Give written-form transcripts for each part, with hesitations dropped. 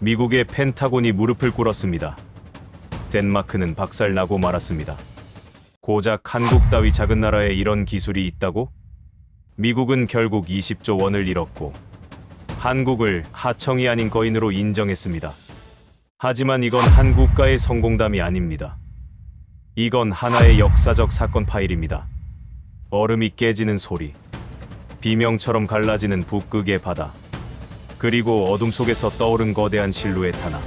미국의 펜타곤이 무릎을 꿇었습니다. 덴마크는 박살나고 말았습니다. 고작 한국 따위 작은 나라에 이런 기술이 있다고? 미국은 결국 20조 원을 잃었고 한국을 하청이 아닌 거인으로 인정했습니다. 하지만 이건 한 국가의 성공담이 아닙니다. 이건 하나의 역사적 사건 파일입니다. 얼음이 깨지는 소리, 비명처럼 갈라지는 북극의 바다, 그리고 어둠 속에서 떠오른 거대한 실루엣 하나.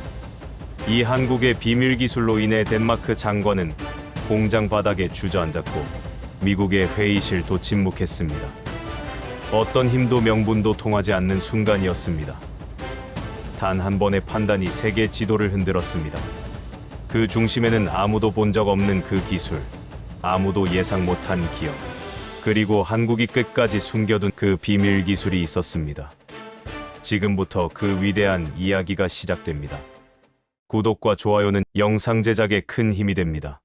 이 한국의 비밀 기술로 인해 덴마크 장관은 공장 바닥에 주저앉았고 미국의 회의실도 침묵했습니다. 어떤 힘도 명분도 통하지 않는 순간이었습니다. 단 한 번의 판단이 세계 지도를 흔들었습니다. 그 중심에는 아무도 본 적 없는 그 기술, 아무도 예상 못한 기업, 그리고 한국이 끝까지 숨겨둔 그 비밀 기술이 있었습니다. 지금부터 그 위대한 이야기가 시작됩니다. 구독과 좋아요는 영상 제작에 큰 힘이 됩니다.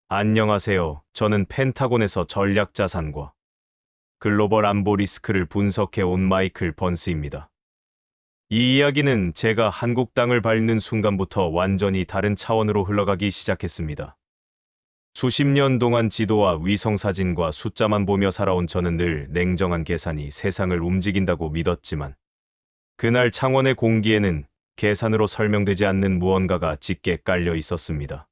안녕하세요. 저는 펜타곤에서 전략 자산과 글로벌 안보 리스크를 분석해 온 마이클 번스입니다. 이 이야기는 제가 한국 땅을 밟는 순간부터 완전히 다른 차원으로 흘러가기 시작했습니다. 수십 년 동안 지도와 위성 사진과 숫자만 보며 살아온 저는 늘 냉정한 계산이 세상을 움직인다고 믿었지만 그날 창원의 공기에는 계산으로 설명되지 않는 무언가가 짙게 깔려 있었습니다.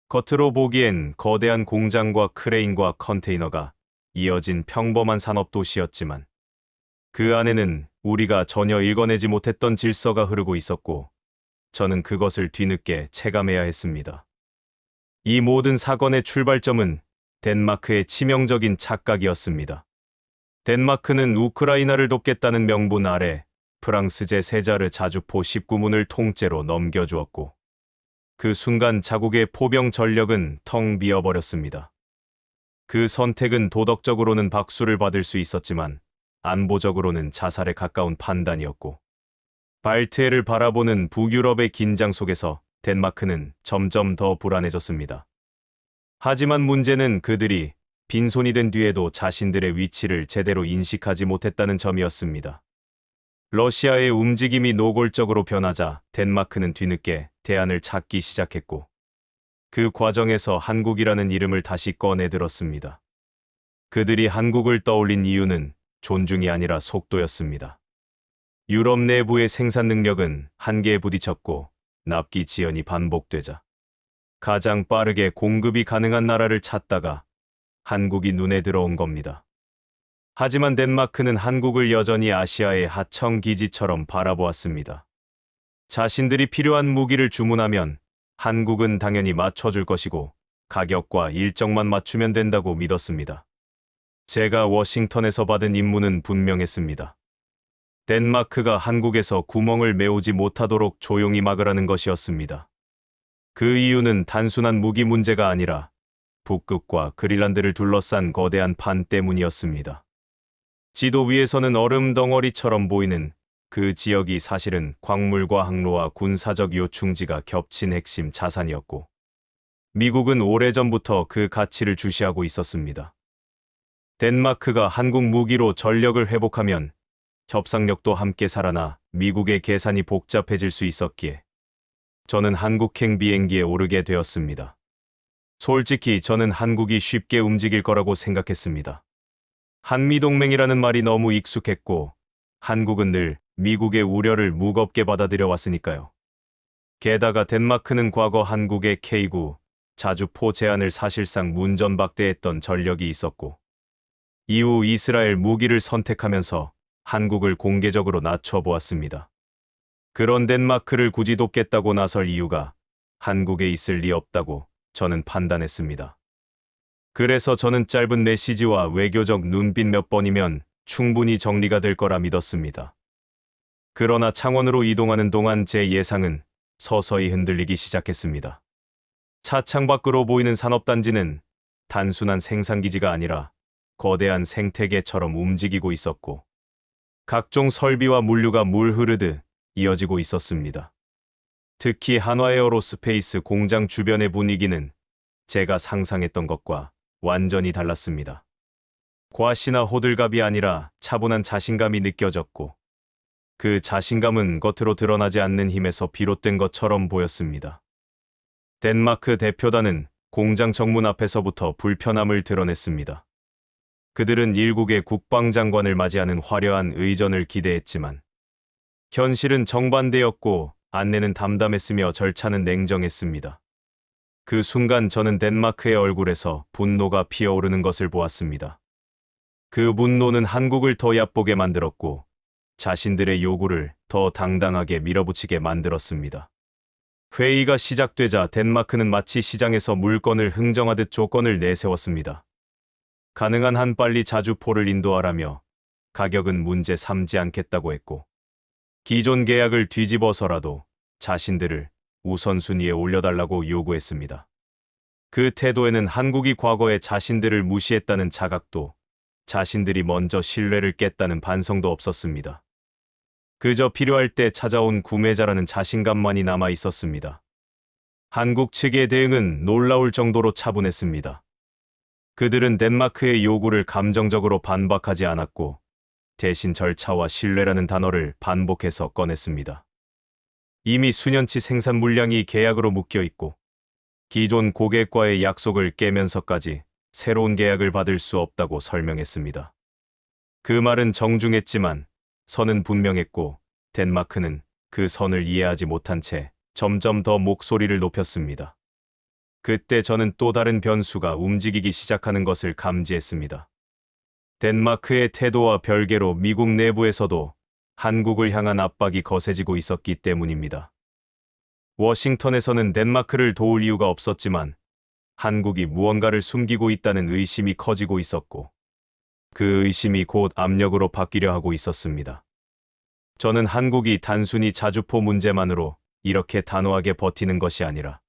겉으로 보기엔 거대한 공장과 크레인과 컨테이너가 이어진 평범한 산업도시였지만 그 안에는 우리가 전혀 읽어내지 못했던 질서가 흐르고 있었고 저는 그것을 뒤늦게 체감해야 했습니다. 이 모든 사건의 출발점은 덴마크의 치명적인 착각이었습니다. 덴마크는 우크라이나를 돕겠다는 명분 아래 프랑스 제3자르 자주포 19문을 통째로 넘겨주었고 그 순간 자국의 포병 전력은 텅 비어버렸습니다. 그 선택은 도덕적으로는 박수를 받을 수 있었지만 안보적으로는 자살에 가까운 판단이었고 발트해를 바라보는 북유럽의 긴장 속에서 덴마크는 점점 더 불안해졌습니다. 하지만 문제는 그들이 빈손이 된 뒤에도 자신들의 위치를 제대로 인식하지 못했다는 점이었습니다. 러시아의 움직임이 노골적으로 변하자 덴마크는 뒤늦게 대안을 찾기 시작했고 그 과정에서 한국이라는 이름을 다시 꺼내들었습니다. 그들이 한국을 떠올린 이유는 존중이 아니라 속도였습니다. 유럽 내부의 생산 능력은 한계에 부딪혔고 납기 지연이 반복되자 가장 빠르게 공급이 가능한 나라를 찾다가 한국이 눈에 들어온 겁니다. 하지만 덴마크는 한국을 여전히 아시아의 하청 기지처럼 바라보았습니다. 자신들이 필요한 무기를 주문하면 한국은 당연히 맞춰줄 것이고 가격과 일정만 맞추면 된다고 믿었습니다. 제가 워싱턴에서 받은 임무는 분명했습니다. 덴마크가 한국에서 구멍을 메우지 못하도록 조용히 막으라는 것이었습니다. 그 이유는 단순한 무기 문제가 아니라 북극과 그린란드를 둘러싼 거대한 판 때문이었습니다. 지도 위에서는 얼음 덩어리처럼 보이는 그 지역이 사실은 광물과 항로와 군사적 요충지가 겹친 핵심 자산이었고 미국은 오래전부터 그 가치를 주시하고 있었습니다. 덴마크가 한국 무기로 전력을 회복하면 협상력도 함께 살아나 미국의 계산이 복잡해질 수 있었기에 저는 한국행 비행기에 오르게 되었습니다. 솔직히 저는 한국이 쉽게 움직일 거라고 생각했습니다. 한미동맹이라는 말이 너무 익숙했고 한국은 늘 미국의 우려를 무겁게 받아들여 왔으니까요. 게다가 덴마크는 과거 한국의 K9 자주포 제한을 사실상 문전박대했던 전력이 있었고 이후 이스라엘 무기를 선택하면서 한국을 공개적으로 낮춰보았습니다. 그런 덴마크를 굳이 돕겠다고 나설 이유가 한국에 있을 리 없다고 저는 판단했습니다. 그래서 저는 짧은 메시지와 외교적 눈빛 몇 번이면 충분히 정리가 될 거라 믿었습니다. 그러나 창원으로 이동하는 동안 제 예상은 서서히 흔들리기 시작했습니다. 차창 밖으로 보이는 산업단지는 단순한 생산기지가 아니라 거대한 생태계처럼 움직이고 있었고 각종 설비와 물류가 물 흐르듯 이어지고 있었습니다. 특히 한화에어로스페이스 공장 주변의 분위기는 제가 상상했던 것과 완전히 달랐습니다. 과시나 호들갑이 아니라 차분한 자신감이 느껴졌고 그 자신감은 겉으로 드러나지 않는 힘에서 비롯된 것처럼 보였습니다. 덴마크 대표단은 공장 정문 앞에서부터 불편함을 드러냈습니다. 그들은 일국의 국방장관을 맞이하는 화려한 의전을 기대했지만 현실은 정반대였고 안내는 담담했으며 절차는 냉정했습니다. 그 순간 저는 덴마크의 얼굴에서 분노가 피어오르는 것을 보았습니다. 그 분노는 한국을 더 얕보게 만들었고 자신들의 요구를 더 당당하게 밀어붙이게 만들었습니다. 회의가 시작되자 덴마크는 마치 시장에서 물건을 흥정하듯 조건을 내세웠습니다. 가능한 한 빨리 자주포를 인도하라며 가격은 문제 삼지 않겠다고 했고 기존 계약을 뒤집어서라도 자신들을 우선순위에 올려달라고 요구했습니다. 그 태도에는 한국이 과거에 자신들을 무시했다는 자각도 자신들이 먼저 신뢰를 깼다는 반성도 없었습니다. 그저 필요할 때 찾아온 구매자라는 자신감만이 남아 있었습니다. 한국 측의 대응은 놀라울 정도로 차분했습니다. 그들은 덴마크의 요구를 감정적으로 반박하지 않았고 대신 절차와 신뢰라는 단어를 반복해서 꺼냈습니다. 이미 수년치 생산 물량이 계약으로 묶여 있고 기존 고객과의 약속을 깨면서까지 새로운 계약을 받을 수 없다고 설명했습니다. 그 말은 정중했지만 선은 분명했고 덴마크는 그 선을 이해하지 못한 채 점점 더 목소리를 높였습니다. 그때 저는 또 다른 변수가 움직이기 시작하는 것을 감지했습니다. 덴마크의 태도와 별개로 미국 내부에서도 한국을 향한 압박이 거세지고 있었기 때문입니다. 워싱턴에서는 덴마크를 도울 이유가 없었지만 한국이 무언가를 숨기고 있다는 의심이 커지고 있었고 그 의심이 곧 압력으로 바뀌려 하고 있었습니다. 저는 한국이 단순히 자주포 문제만으로 이렇게 단호하게 버티는 것이 아니라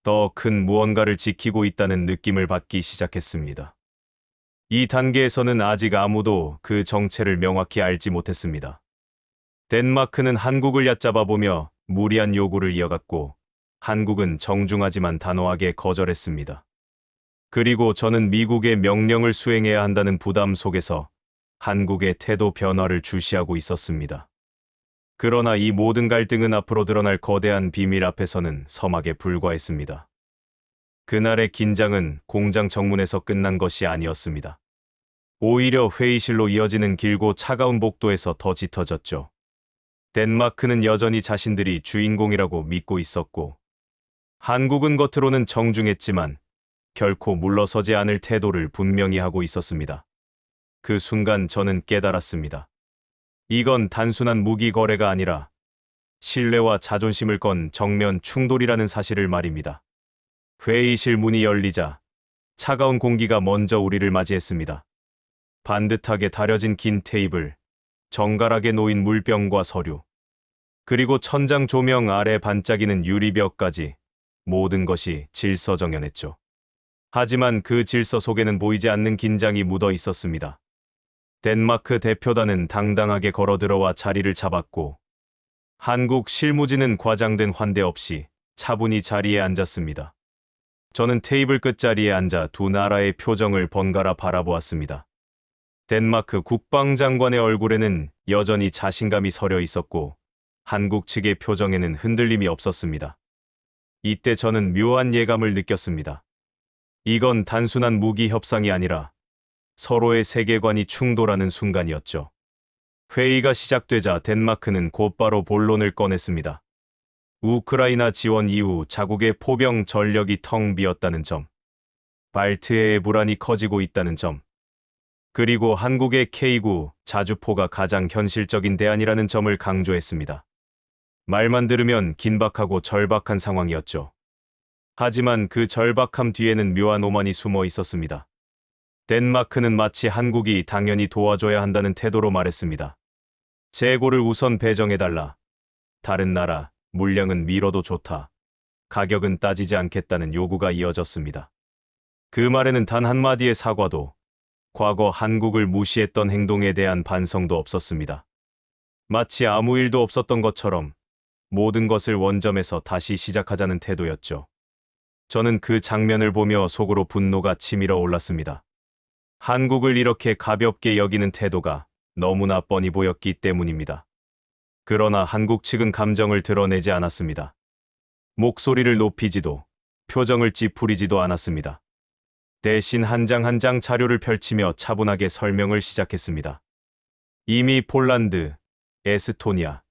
더 큰 무언가를 지키고 있다는 느낌을 받기 시작했습니다. 이 단계에서는 아직 아무도 그 정체를 명확히 알지 못했습니다. 덴마크는 한국을 얕잡아보며 무리한 요구를 이어갔고 한국은 정중하지만 단호하게 거절했습니다. 그리고 저는 미국의 명령을 수행해야 한다는 부담 속에서 한국의 태도 변화를 주시하고 있었습니다. 그러나 이 모든 갈등은 앞으로 드러날 거대한 비밀 앞에서는 서막에 불과했습니다. 그날의 긴장은 공장 정문에서 끝난 것이 아니었습니다. 오히려 회의실로 이어지는 길고 차가운 복도에서 더 짙어졌죠. 덴마크는 여전히 자신들이 주인공이라고 믿고 있었고 한국은 겉으로는 정중했지만 결코 물러서지 않을 태도를 분명히 하고 있었습니다. 그 순간 저는 깨달았습니다. 이건 단순한 무기 거래가 아니라 신뢰와 자존심을 건 정면 충돌이라는 사실을 말입니다. 회의실 문이 열리자 차가운 공기가 먼저 우리를 맞이했습니다. 반듯하게 다려진 긴 테이블, 정갈하게 놓인 물병과 서류, 그리고 천장 조명 아래 반짝이는 유리벽까지 모든 것이 질서정연했죠. 하지만 그 질서 속에는 보이지 않는 긴장이 묻어 있었습니다. 덴마크 대표단은 당당하게 걸어들어와 자리를 잡았고 한국 실무진은 과장된 환대 없이 차분히 자리에 앉았습니다. 저는 테이블 끝자리에 앉아 두 나라의 표정을 번갈아 바라보았습니다. 덴마크 국방장관의 얼굴에는 여전히 자신감이 서려 있었고 한국 측의 표정에는 흔들림이 없었습니다. 이때 저는 묘한 예감을 느꼈습니다. 이건 단순한 무기 협상이 아니라 서로의 세계관이 충돌하는 순간이었죠. 회의가 시작되자 덴마크는 곧바로 본론을 꺼냈습니다. 우크라이나 지원 이후 자국의 포병 전력이 텅 비었다는 점, 발트해의 불안이 커지고 있다는 점, 그리고 한국의 K9 자주포가 가장 현실적인 대안이라는 점을 강조했습니다. 말만 들으면 긴박하고 절박한 상황이었죠. 하지만 그 절박함 뒤에는 묘한 오만이 숨어 있었습니다. 덴마크는 마치 한국이 당연히 도와줘야 한다는 태도로 말했습니다. 재고를 우선 배정해달라. 다른 나라, 물량은 미뤄도 좋다. 가격은 따지지 않겠다는 요구가 이어졌습니다. 그 말에는 단 한마디의 사과도, 과거 한국을 무시했던 행동에 대한 반성도 없었습니다. 마치 아무 일도 없었던 것처럼 모든 것을 원점에서 다시 시작하자는 태도였죠. 저는 그 장면을 보며 속으로 분노가 치밀어 올랐습니다. 한국을 이렇게 가볍게 여기는 태도가 너무나 뻔히 보였기 때문입니다. 그러나 한국 측은 감정을 드러내지 않았습니다. 목소리를 높이지도 표정을 찌푸리지도 않았습니다. 대신 한 장 한 장 자료를 펼치며 차분하게 설명을 시작했습니다. 이미 폴란드, 에스토니아,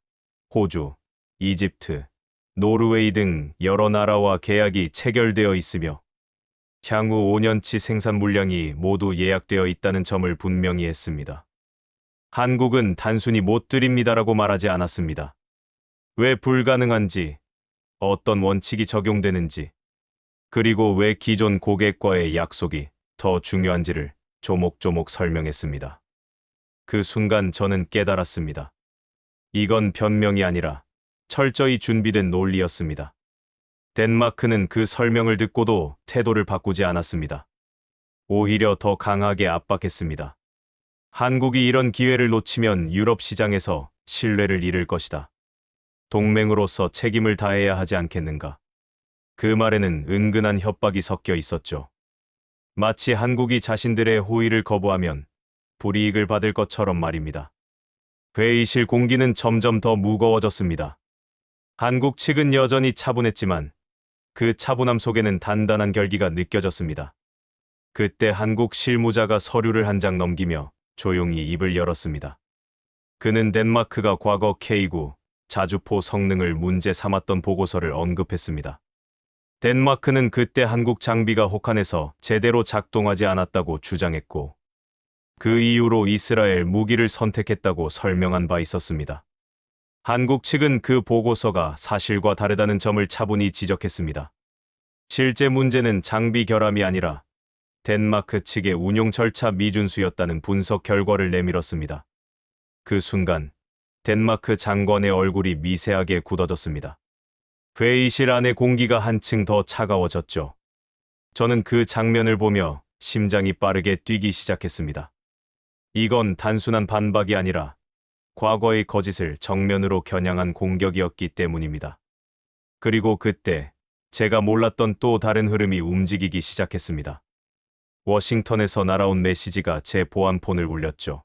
호주, 이집트, 노르웨이 등 여러 나라와 계약이 체결되어 있으며 향후 5년치 생산 물량이 모두 예약되어 있다는 점을 분명히 했습니다. 한국은 단순히 못 드립니다라고 말하지 않았습니다. 왜 불가능한지, 어떤 원칙이 적용되는지, 그리고 왜 기존 고객과의 약속이 더 중요한지를 조목조목 설명했습니다. 그 순간 저는 깨달았습니다. 이건 변명이 아니라 철저히 준비된 논리였습니다. 덴마크는 그 설명을 듣고도 태도를 바꾸지 않았습니다. 오히려 더 강하게 압박했습니다. 한국이 이런 기회를 놓치면 유럽 시장에서 신뢰를 잃을 것이다. 동맹으로서 책임을 다해야 하지 않겠는가. 그 말에는 은근한 협박이 섞여 있었죠. 마치 한국이 자신들의 호의를 거부하면 불이익을 받을 것처럼 말입니다. 회의실 공기는 점점 더 무거워졌습니다. 한국 측은 여전히 차분했지만 그 차분함 속에는 단단한 결기가 느껴졌습니다. 그때 한국 실무자가 서류를 한 장 넘기며 조용히 입을 열었습니다. 그는 덴마크가 과거 K9 자주포 성능을 문제 삼았던 보고서를 언급했습니다. 덴마크는 그때 한국 장비가 혹한해서 제대로 작동하지 않았다고 주장했고, 그 이유로 이스라엘 무기를 선택했다고 설명한 바 있었습니다. 한국 측은 그 보고서가 사실과 다르다는 점을 차분히 지적했습니다. 실제 문제는 장비 결함이 아니라 덴마크 측의 운용 절차 미준수였다는 분석 결과를 내밀었습니다. 그 순간 덴마크 장관의 얼굴이 미세하게 굳어졌습니다. 회의실 안의 공기가 한층 더 차가워졌죠. 저는 그 장면을 보며 심장이 빠르게 뛰기 시작했습니다. 이건 단순한 반박이 아니라 과거의 거짓을 정면으로 겨냥한 공격이었기 때문입니다. 그리고 그때 제가 몰랐던 또 다른 흐름이 움직이기 시작했습니다. 워싱턴에서 날아온 메시지가 제 보안폰을 울렸죠.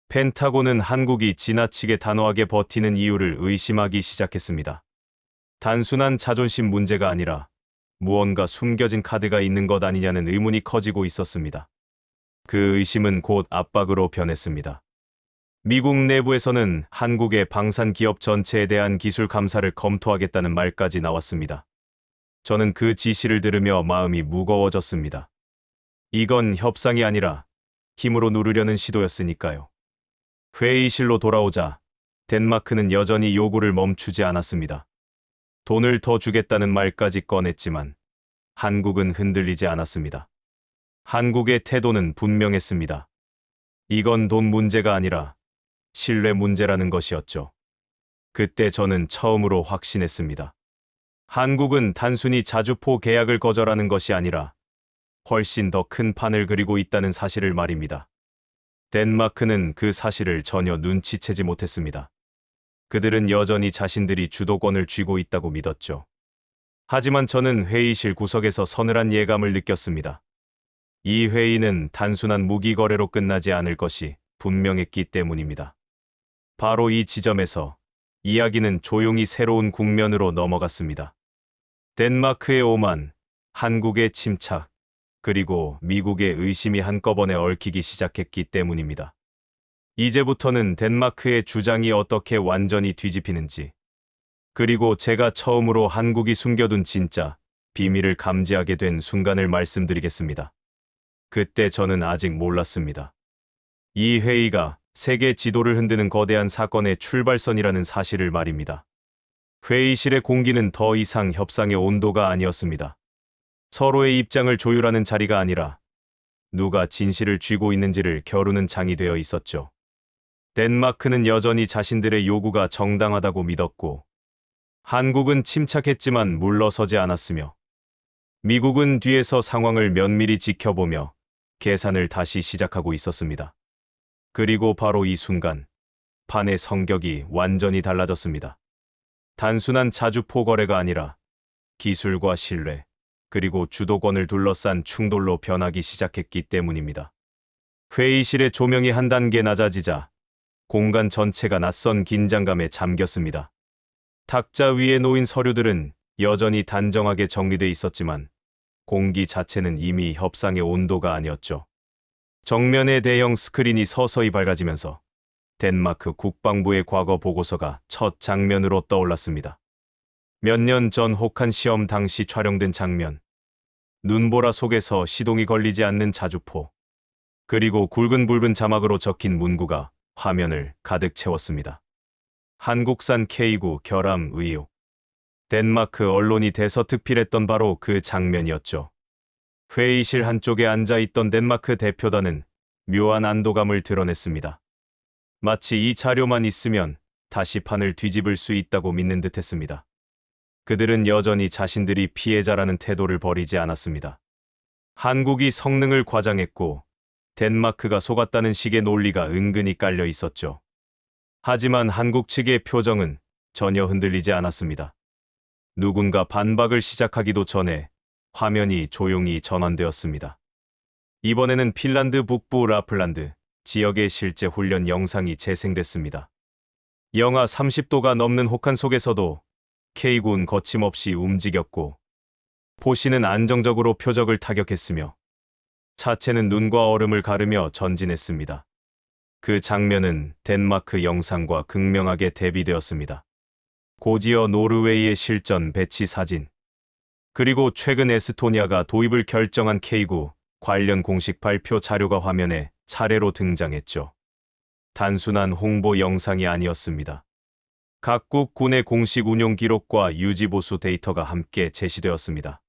펜타곤은 한국이 지나치게 단호하게 버티는 이유를 의심하기 시작했습니다. 단순한 자존심 문제가 아니라 무언가 숨겨진 카드가 있는 것 아니냐는 의문이 커지고 있었습니다. 그 의심은 곧 압박으로 변했습니다. 미국 내부에서는 한국의 방산 기업 전체에 대한 기술 감사를 검토하겠다는 말까지 나왔습니다. 저는 그 지시를 들으며 마음이 무거워졌습니다. 이건 협상이 아니라 힘으로 누르려는 시도였으니까요. 회의실로 돌아오자 덴마크는 여전히 요구를 멈추지 않았습니다. 돈을 더 주겠다는 말까지 꺼냈지만 한국은 흔들리지 않았습니다. 한국의 태도는 분명했습니다. 이건 돈 문제가 아니라 신뢰 문제라는 것이었죠. 그때 저는 처음으로 확신했습니다. 한국은 단순히 자주포 계약을 거절하는 것이 아니라 훨씬 더 큰 판을 그리고 있다는 사실을 말입니다. 덴마크는 그 사실을 전혀 눈치채지 못했습니다. 그들은 여전히 자신들이 주도권을 쥐고 있다고 믿었죠. 하지만 저는 회의실 구석에서 서늘한 예감을 느꼈습니다. 이 회의는 단순한 무기 거래로 끝나지 않을 것이 분명했기 때문입니다. 바로 이 지점에서 이야기는 조용히 새로운 국면으로 넘어갔습니다. 덴마크의 오만, 한국의 침착, 그리고 미국의 의심이 한꺼번에 얽히기 시작했기 때문입니다. 이제부터는 덴마크의 주장이 어떻게 완전히 뒤집히는지, 그리고 제가 처음으로 한국이 숨겨둔 진짜 비밀을 감지하게 된 순간을 말씀드리겠습니다. 그때 저는 아직 몰랐습니다. 이 회의가 세계 지도를 흔드는 거대한 사건의 출발선이라는 사실을 말입니다. 회의실의 공기는 더 이상 협상의 온도가 아니었습니다. 서로의 입장을 조율하는 자리가 아니라 누가 진실을 쥐고 있는지를 겨루는 장이 되어 있었죠. 덴마크는 여전히 자신들의 요구가 정당하다고 믿었고, 한국은 침착했지만 물러서지 않았으며, 미국은 뒤에서 상황을 면밀히 지켜보며 계산을 다시 시작하고 있었습니다. 그리고 바로 이 순간, 판의 성격이 완전히 달라졌습니다. 단순한 자주포 거래가 아니라 기술과 신뢰, 그리고 주도권을 둘러싼 충돌로 변하기 시작했기 때문입니다. 회의실의 조명이 한 단계 낮아지자 공간 전체가 낯선 긴장감에 잠겼습니다. 탁자 위에 놓인 서류들은 여전히 단정하게 정리돼 있었지만 공기 자체는 이미 협상의 온도가 아니었죠. 정면에 대형 스크린이 서서히 밝아지면서 덴마크 국방부의 과거 보고서가 첫 장면으로 떠올랐습니다. 몇 년 전 혹한 시험 당시 촬영된 장면. 눈보라 속에서 시동이 걸리지 않는 자주포. 그리고 굵은 자막으로 적힌 문구가 화면을 가득 채웠습니다. 한국산 K9 결함 의혹. 덴마크 언론이 대서특필했던 바로 그 장면이었죠. 회의실 한쪽에 앉아있던 덴마크 대표단은 묘한 안도감을 드러냈습니다. 마치 이 자료만 있으면 다시 판을 뒤집을 수 있다고 믿는 듯했습니다. 그들은 여전히 자신들이 피해자라는 태도를 버리지 않았습니다. 한국이 성능을 과장했고 덴마크가 속았다는 식의 논리가 은근히 깔려 있었죠. 하지만 한국 측의 표정은 전혀 흔들리지 않았습니다. 누군가 반박을 시작하기도 전에 화면이 조용히 전환되었습니다. 이번에는 핀란드 북부 라플란드 지역의 실제 훈련 영상이 재생됐습니다. 영하 30도가 넘는 혹한 속에서도 K9는 거침없이 움직였고 포시는 안정적으로 표적을 타격했으며 차체는 눈과 얼음을 가르며 전진했습니다. 그 장면은 덴마크 영상과 극명하게 대비되었습니다. 곧이어 노르웨이의 실전 배치 사진, 그리고 최근 에스토니아가 도입을 결정한 K9 관련 공식 발표 자료가 화면에 차례로 등장했죠. 단순한 홍보 영상이 아니었습니다. 각국 군의 공식 운용 기록과 유지보수 데이터가 함께 제시되었습니다.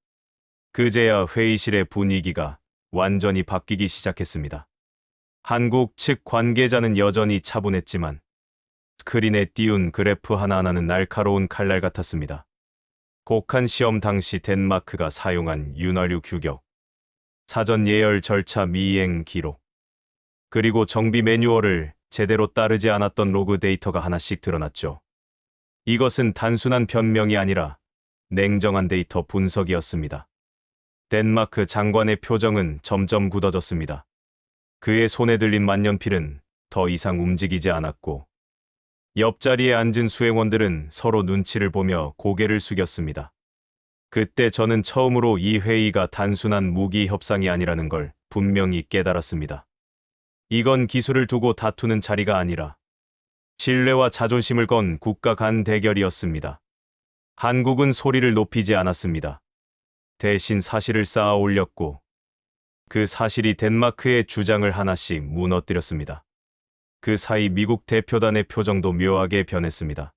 그제야 회의실의 분위기가 완전히 바뀌기 시작했습니다. 한국 측 관계자는 여전히 차분했지만 스크린에 띄운 그래프 하나하나는 날카로운 칼날 같았습니다. 혹한 시험 당시 덴마크가 사용한 윤활유 규격, 사전 예열 절차 미행 기록, 그리고 정비 매뉴얼을 제대로 따르지 않았던 로그 데이터가 하나씩 드러났죠. 이것은 단순한 변명이 아니라 냉정한 데이터 분석이었습니다. 덴마크 장관의 표정은 점점 굳어졌습니다. 그의 손에 들린 만년필은 더 이상 움직이지 않았고 옆자리에 앉은 수행원들은 서로 눈치를 보며 고개를 숙였습니다. 그때 저는 처음으로 이 회의가 단순한 무기 협상이 아니라는 걸 분명히 깨달았습니다. 이건 기술을 두고 다투는 자리가 아니라 신뢰와 자존심을 건 국가 간 대결이었습니다. 한국은 소리를 높이지 않았습니다. 대신 사실을 쌓아 올렸고 그 사실이 덴마크의 주장을 하나씩 무너뜨렸습니다. 그 사이 미국 대표단의 표정도 묘하게 변했습니다.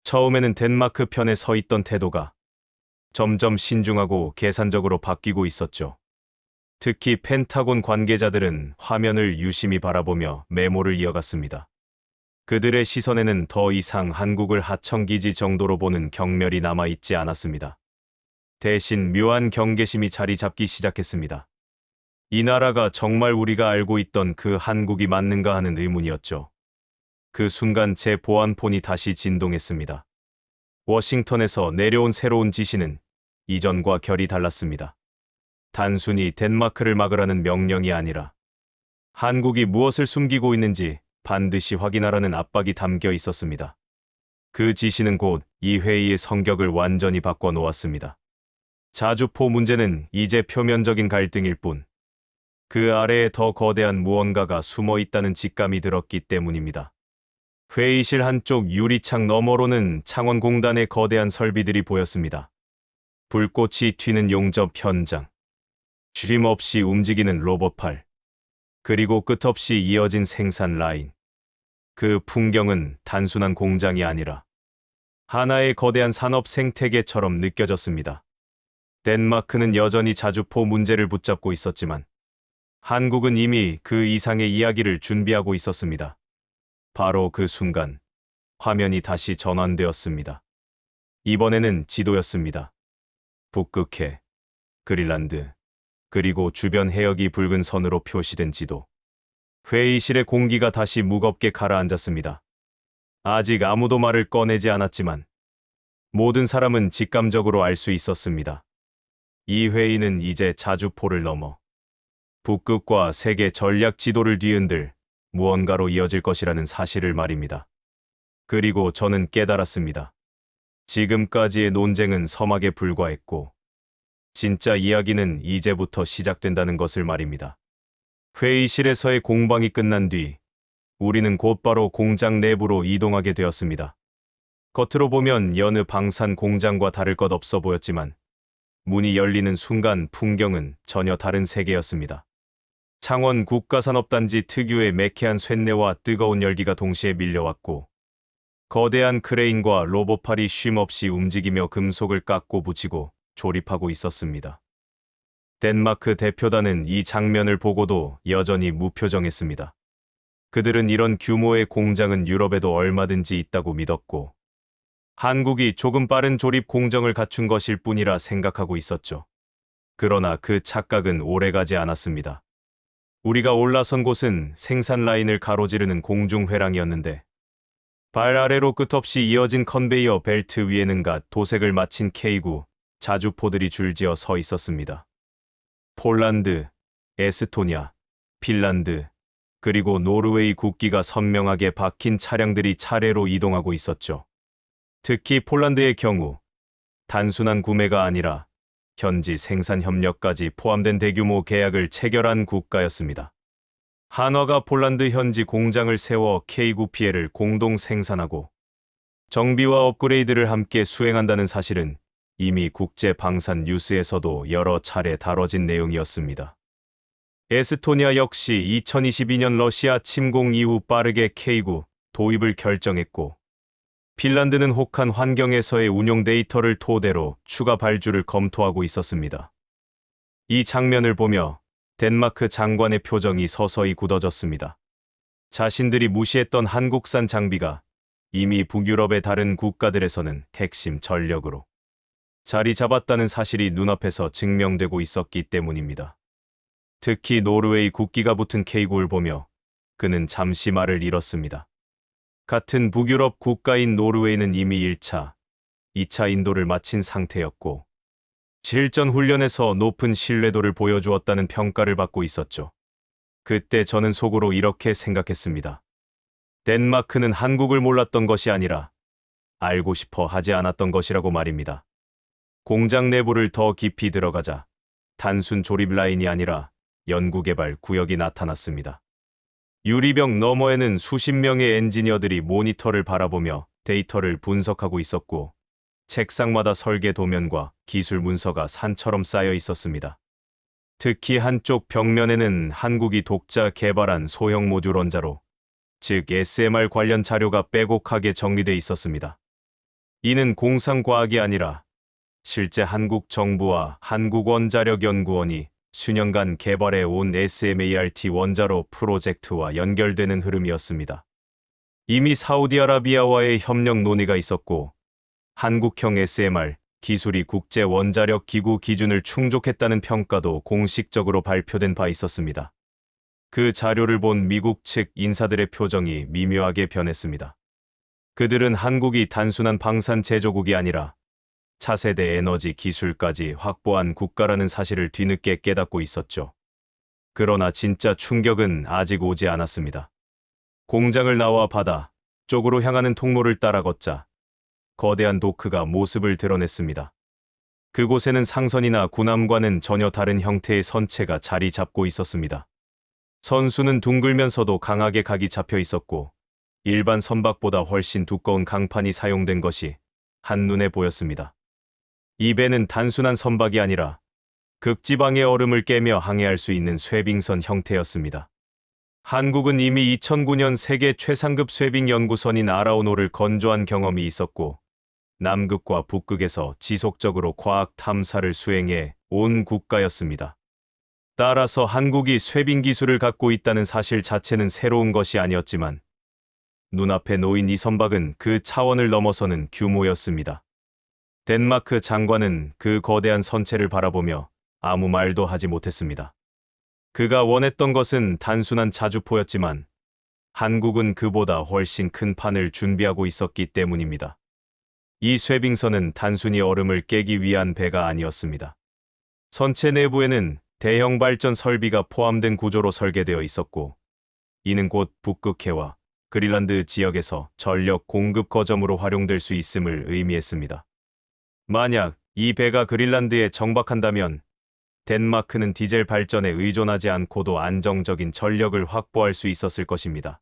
처음에는 덴마크 편에 서 있던 태도가 점점 신중하고 계산적으로 바뀌고 있었죠. 특히 펜타곤 관계자들은 화면을 유심히 바라보며 메모를 이어갔습니다. 그들의 시선에는 더 이상 한국을 하청기지 정도로 보는 경멸이 남아있지 않았습니다. 대신 묘한 경계심이 자리 잡기 시작했습니다. 이 나라가 정말 우리가 알고 있던 그 한국이 맞는가 하는 의문이었죠. 그 순간 제 보안폰이 다시 진동했습니다. 워싱턴에서 내려온 새로운 지시는 이전과 결이 달랐습니다. 단순히 덴마크를 막으라는 명령이 아니라 한국이 무엇을 숨기고 있는지 반드시 확인하라는 압박이 담겨 있었습니다. 그 지시는 곧 이 회의의 성격을 완전히 바꿔 놓았습니다. 자주포 문제는 이제 표면적인 갈등일 뿐, 그 아래에 더 거대한 무언가가 숨어 있다는 직감이 들었기 때문입니다. 회의실 한쪽 유리창 너머로는 창원공단의 거대한 설비들이 보였습니다. 불꽃이 튀는 용접 현장, 쉼없이 움직이는 로봇팔, 그리고 끝없이 이어진 생산 라인. 그 풍경은 단순한 공장이 아니라 하나의 거대한 산업 생태계처럼 느껴졌습니다. 덴마크는 여전히 자주포 문제를 붙잡고 있었지만 한국은 이미 그 이상의 이야기를 준비하고 있었습니다. 바로 그 순간 화면이 다시 전환되었습니다. 이번에는 지도였습니다. 북극해, 그린란드, 그리고 주변 해역이 붉은 선으로 표시된 지도. 회의실의 공기가 다시 무겁게 가라앉았습니다. 아직 아무도 말을 꺼내지 않았지만 모든 사람은 직감적으로 알 수 있었습니다. 이 회의는 이제 자주포를 넘어 북극과 세계 전략 지도를 뒤흔들 무언가로 이어질 것이라는 사실을 말입니다. 그리고 저는 깨달았습니다. 지금까지의 논쟁은 서막에 불과했고, 진짜 이야기는 이제부터 시작된다는 것을 말입니다. 회의실에서의 공방이 끝난 뒤, 우리는 곧바로 공장 내부로 이동하게 되었습니다. 겉으로 보면 여느 방산 공장과 다를 것 없어 보였지만, 문이 열리는 순간 풍경은 전혀 다른 세계였습니다. 창원 국가산업단지 특유의 매캐한 쇳내와 뜨거운 열기가 동시에 밀려왔고, 거대한 크레인과 로봇팔이 쉼없이 움직이며 금속을 깎고 붙이고 조립하고 있었습니다. 덴마크 대표단은 이 장면을 보고도 여전히 무표정했습니다. 그들은 이런 규모의 공장은 유럽에도 얼마든지 있다고 믿었고, 한국이 조금 빠른 조립 공정을 갖춘 것일 뿐이라 생각하고 있었죠. 그러나 그 착각은 오래가지 않았습니다. 우리가 올라선 곳은 생산 라인을 가로지르는 공중 회랑이었는데, 발 아래로 끝없이 이어진 컨베이어 벨트 위에는 갓 도색을 마친 K9 자주포들이 줄지어 서 있었습니다. 폴란드, 에스토니아, 핀란드, 그리고 노르웨이 국기가 선명하게 박힌 차량들이 차례로 이동하고 있었죠. 특히 폴란드의 경우 단순한 구매가 아니라 현지 생산 협력까지 포함된 대규모 계약을 체결한 국가였습니다. 한화가 폴란드 현지 공장을 세워 K9PL을 공동 생산하고 정비와 업그레이드를 함께 수행한다는 사실은 이미 국제 방산 뉴스에서도 여러 차례 다뤄진 내용이었습니다. 에스토니아 역시 2022년 러시아 침공 이후 빠르게 K9 도입을 결정했고, 핀란드는 혹한 환경에서의 운용 데이터를 토대로 추가 발주를 검토하고 있었습니다. 이 장면을 보며 덴마크 장관의 표정이 서서히 굳어졌습니다. 자신들이 무시했던 한국산 장비가 이미 북유럽의 다른 국가들에서는 핵심 전력으로 자리 잡았다는 사실이 눈앞에서 증명되고 있었기 때문입니다. 특히 노르웨이 국기가 붙은 K9를 보며 그는 잠시 말을 잃었습니다. 같은 북유럽 국가인 노르웨이는 이미 1차, 2차 인도를 마친 상태였고, 실전 훈련에서 높은 신뢰도를 보여주었다는 평가를 받고 있었죠. 그때 저는 속으로 이렇게 생각했습니다. 덴마크는 한국을 몰랐던 것이 아니라 알고 싶어 하지 않았던 것이라고 말입니다. 공장 내부를 더 깊이 들어가자 단순 조립 라인이 아니라 연구개발 구역이 나타났습니다. 유리병 너머에는 수십 명의 엔지니어들이 모니터를 바라보며 데이터를 분석하고 있었고, 책상마다 설계 도면과 기술 문서가 산처럼 쌓여 있었습니다. 특히 한쪽 벽면에는 한국이 독자 개발한 소형 모듈 원자로, 즉 SMR 관련 자료가 빼곡하게 정리돼 있었습니다. 이는 공상과학이 아니라 실제 한국 정부와 한국원자력연구원이 수년간 개발해 온 SMART 원자로 프로젝트와 연결되는 흐름이었습니다. 이미 사우디아라비아와의 협력 논의가 있었고, 한국형 SMR 기술이 국제 원자력 기구 기준을 충족했다는 평가도 공식적으로 발표된 바 있었습니다. 그 자료를 본 미국 측 인사들의 표정이 미묘하게 변했습니다. 그들은 한국이 단순한 방산 제조국이 아니라 차세대 에너지 기술까지 확보한 국가라는 사실을 뒤늦게 깨닫고 있었죠. 그러나 진짜 충격은 아직 오지 않았습니다. 공장을 나와 바다 쪽으로 향하는 통로를 따라 걷자 거대한 도크가 모습을 드러냈습니다. 그곳에는 상선이나 군함과는 전혀 다른 형태의 선체가 자리 잡고 있었습니다. 선수는 둥글면서도 강하게 각이 잡혀 있었고, 일반 선박보다 훨씬 두꺼운 강판이 사용된 것이 한눈에 보였습니다. 이 배는 단순한 선박이 아니라 극지방의 얼음을 깨며 항해할 수 있는 쇄빙선 형태였습니다. 한국은 이미 2009년 세계 최상급 쇄빙 연구선인 아라오노를 건조한 경험이 있었고, 남극과 북극에서 지속적으로 과학 탐사를 수행해 온 국가였습니다. 따라서 한국이 쇄빙 기술을 갖고 있다는 사실 자체는 새로운 것이 아니었지만, 눈앞에 놓인 이 선박은 그 차원을 넘어서는 규모였습니다. 덴마크 장관은 그 거대한 선체를 바라보며 아무 말도 하지 못했습니다. 그가 원했던 것은 단순한 자주포였지만, 한국은 그보다 훨씬 큰 판을 준비하고 있었기 때문입니다. 이 쇄빙선은 단순히 얼음을 깨기 위한 배가 아니었습니다. 선체 내부에는 대형 발전 설비가 포함된 구조로 설계되어 있었고, 이는 곧 북극해와 그린란드 지역에서 전력 공급 거점으로 활용될 수 있음을 의미했습니다. 만약 이 배가 그린란드에 정박한다면 덴마크는 디젤 발전에 의존하지 않고도 안정적인 전력을 확보할 수 있었을 것입니다.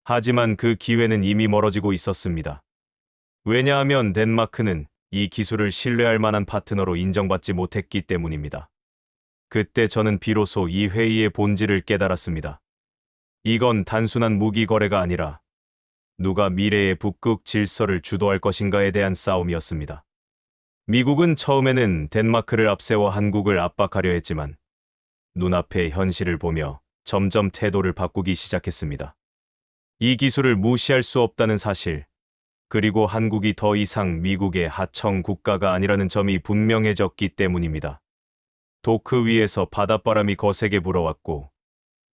하지만 그 기회는 이미 멀어지고 있었습니다. 왜냐하면 덴마크는 이 기술을 신뢰할 만한 파트너로 인정받지 못했기 때문입니다. 그때 저는 비로소 이 회의의 본질을 깨달았습니다. 이건 단순한 무기 거래가 아니라 누가 미래의 북극 질서를 주도할 것인가에 대한 싸움이었습니다. 미국은 처음에는 덴마크를 앞세워 한국을 압박하려 했지만 눈앞의 현실을 보며 점점 태도를 바꾸기 시작했습니다. 이 기술을 무시할 수 없다는 사실, 그리고 한국이 더 이상 미국의 하청 국가가 아니라는 점이 분명해졌기 때문입니다. 도크 위에서 바닷바람이 거세게 불어왔고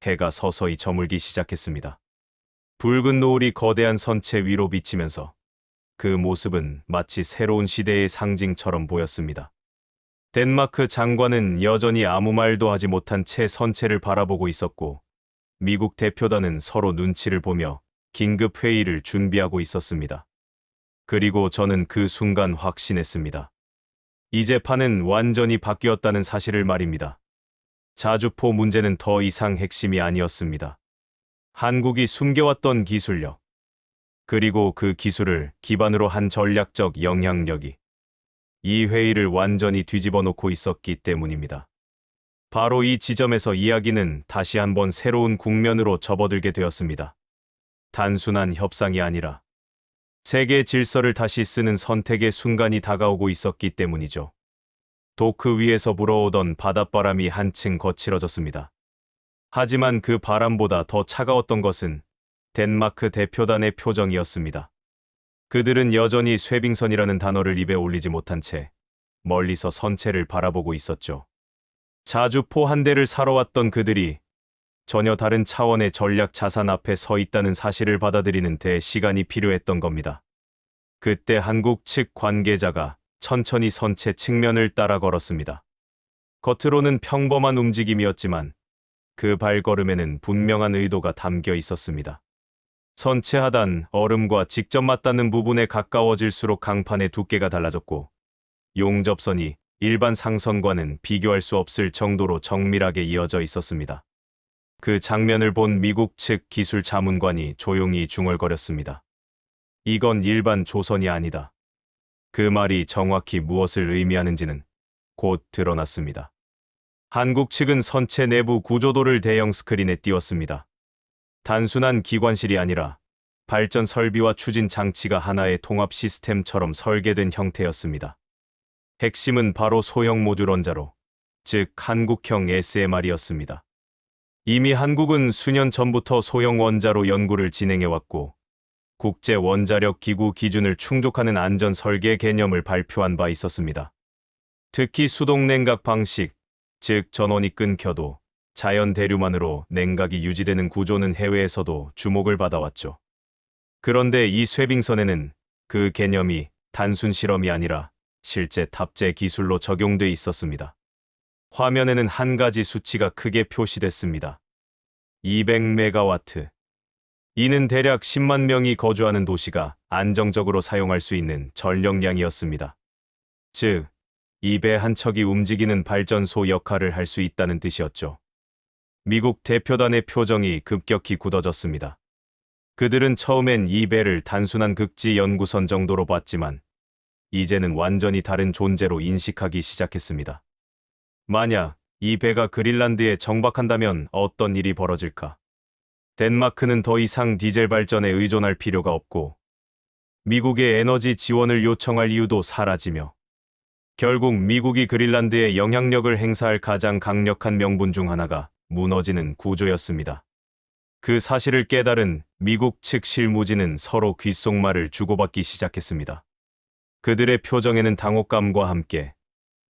해가 서서히 저물기 시작했습니다. 붉은 노을이 거대한 선체 위로 비치면서 그 모습은 마치 새로운 시대의 상징처럼 보였습니다. 덴마크 장관은 여전히 아무 말도 하지 못한 채 선체를 바라보고 있었고 미국 대표단은 서로 눈치를 보며 긴급 회의를 준비하고 있었습니다. 그리고 저는 그 순간 확신했습니다. 이제 판은 완전히 바뀌었다는 사실을 말입니다. 자주포 문제는 더 이상 핵심이 아니었습니다. 한국이 숨겨왔던 기술력, 그리고 그 기술을 기반으로 한 전략적 영향력이 이 회의를 완전히 뒤집어 놓고 있었기 때문입니다. 바로 이 지점에서 이야기는 다시 한번 새로운 국면으로 접어들게 되었습니다. 단순한 협상이 아니라 세계 질서를 다시 쓰는 선택의 순간이 다가오고 있었기 때문이죠. 도크 위에서 불어오던 바닷바람이 한층 거칠어졌습니다. 하지만 그 바람보다 더 차가웠던 것은 덴마크 대표단의 표정이었습니다. 그들은 여전히 쇄빙선이라는 단어를 입에 올리지 못한 채 멀리서 선체를 바라보고 있었죠. 자주포 한 대를 사러 왔던 그들이 전혀 다른 차원의 전략 자산 앞에 서 있다는 사실을 받아들이는 데 시간이 필요했던 겁니다. 그때 한국 측 관계자가 천천히 선체 측면을 따라 걸었습니다. 겉으로는 평범한 움직임이었지만 그 발걸음에는 분명한 의도가 담겨 있었습니다. 선체 하단 얼음과 직접 맞닿는 부분에 가까워질수록 강판의 두께가 달라졌고 용접선이 일반 상선과는 비교할 수 없을 정도로 정밀하게 이어져 있었습니다. 그 장면을 본 미국 측 기술 자문관이 조용히 중얼거렸습니다. 이건 일반 조선이 아니다. 그 말이 정확히 무엇을 의미하는지는 곧 드러났습니다. 한국 측은 선체 내부 구조도를 대형 스크린에 띄웠습니다. 단순한 기관실이 아니라 발전 설비와 추진 장치가 하나의 통합 시스템처럼 설계된 형태였습니다. 핵심은 바로 소형 모듈 원자로, 즉 한국형 SMR이었습니다. 이미 한국은 수년 전부터 소형 원자로 연구를 진행해왔고 국제 원자력 기구 기준을 충족하는 안전 설계 개념을 발표한 바 있었습니다. 특히 수동 냉각 방식, 즉 전원이 끊겨도 자연 대류만으로 냉각이 유지되는 구조는 해외에서도 주목을 받아왔죠. 그런데 이 쇄빙선에는 그 개념이 단순 실험이 아니라 실제 탑재 기술로 적용돼 있었습니다. 화면에는 한 가지 수치가 크게 표시됐습니다. 200메가와트. 이는 대략 10만 명이 거주하는 도시가 안정적으로 사용할 수 있는 전력량이었습니다. 즉, 이 배 한 척이 움직이는 발전소 역할을 할 수 있다는 뜻이었죠. 미국 대표단의 표정이 급격히 굳어졌습니다. 그들은 처음엔 이 배를 단순한 극지 연구선 정도로 봤지만 이제는 완전히 다른 존재로 인식하기 시작했습니다. 만약 이 배가 그린란드에 정박한다면 어떤 일이 벌어질까? 덴마크는 더 이상 디젤 발전에 의존할 필요가 없고 미국의 에너지 지원을 요청할 이유도 사라지며 결국 미국이 그린란드에 영향력을 행사할 가장 강력한 명분 중 하나가 무너지는 구조였습니다. 그 사실을 깨달은 미국 측 실무진은 서로 귓속말을 주고받기 시작했습니다. 그들의 표정에는 당혹감과 함께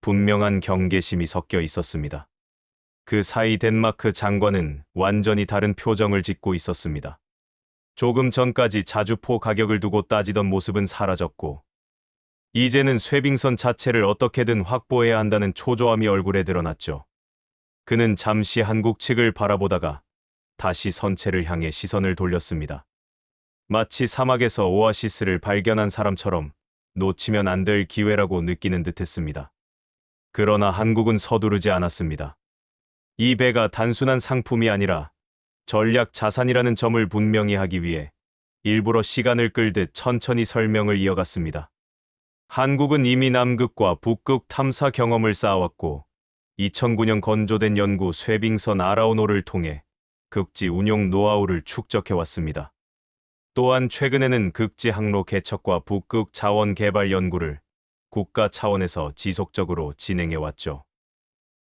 분명한 경계심이 섞여 있었습니다. 그 사이 덴마크 장관은 완전히 다른 표정을 짓고 있었습니다. 조금 전까지 자주포 가격을 두고 따지던 모습은 사라졌고 이제는 쇄빙선 자체를 어떻게든 확보해야 한다는 초조함이 얼굴에 드러났죠. 그는 잠시 한국 측을 바라보다가 다시 선체를 향해 시선을 돌렸습니다. 마치 사막에서 오아시스를 발견한 사람처럼 놓치면 안 될 기회라고 느끼는 듯했습니다. 그러나 한국은 서두르지 않았습니다. 이 배가 단순한 상품이 아니라 전략 자산이라는 점을 분명히 하기 위해 일부러 시간을 끌듯 천천히 설명을 이어갔습니다. 한국은 이미 남극과 북극 탐사 경험을 쌓아왔고 2009년 건조된 연구 쇠빙선 아라오노를 통해 극지 운용 노하우를 축적해왔습니다. 또한 최근에는 극지 항로 개척과 북극 자원 개발 연구를 국가 차원에서 지속적으로 진행해왔죠.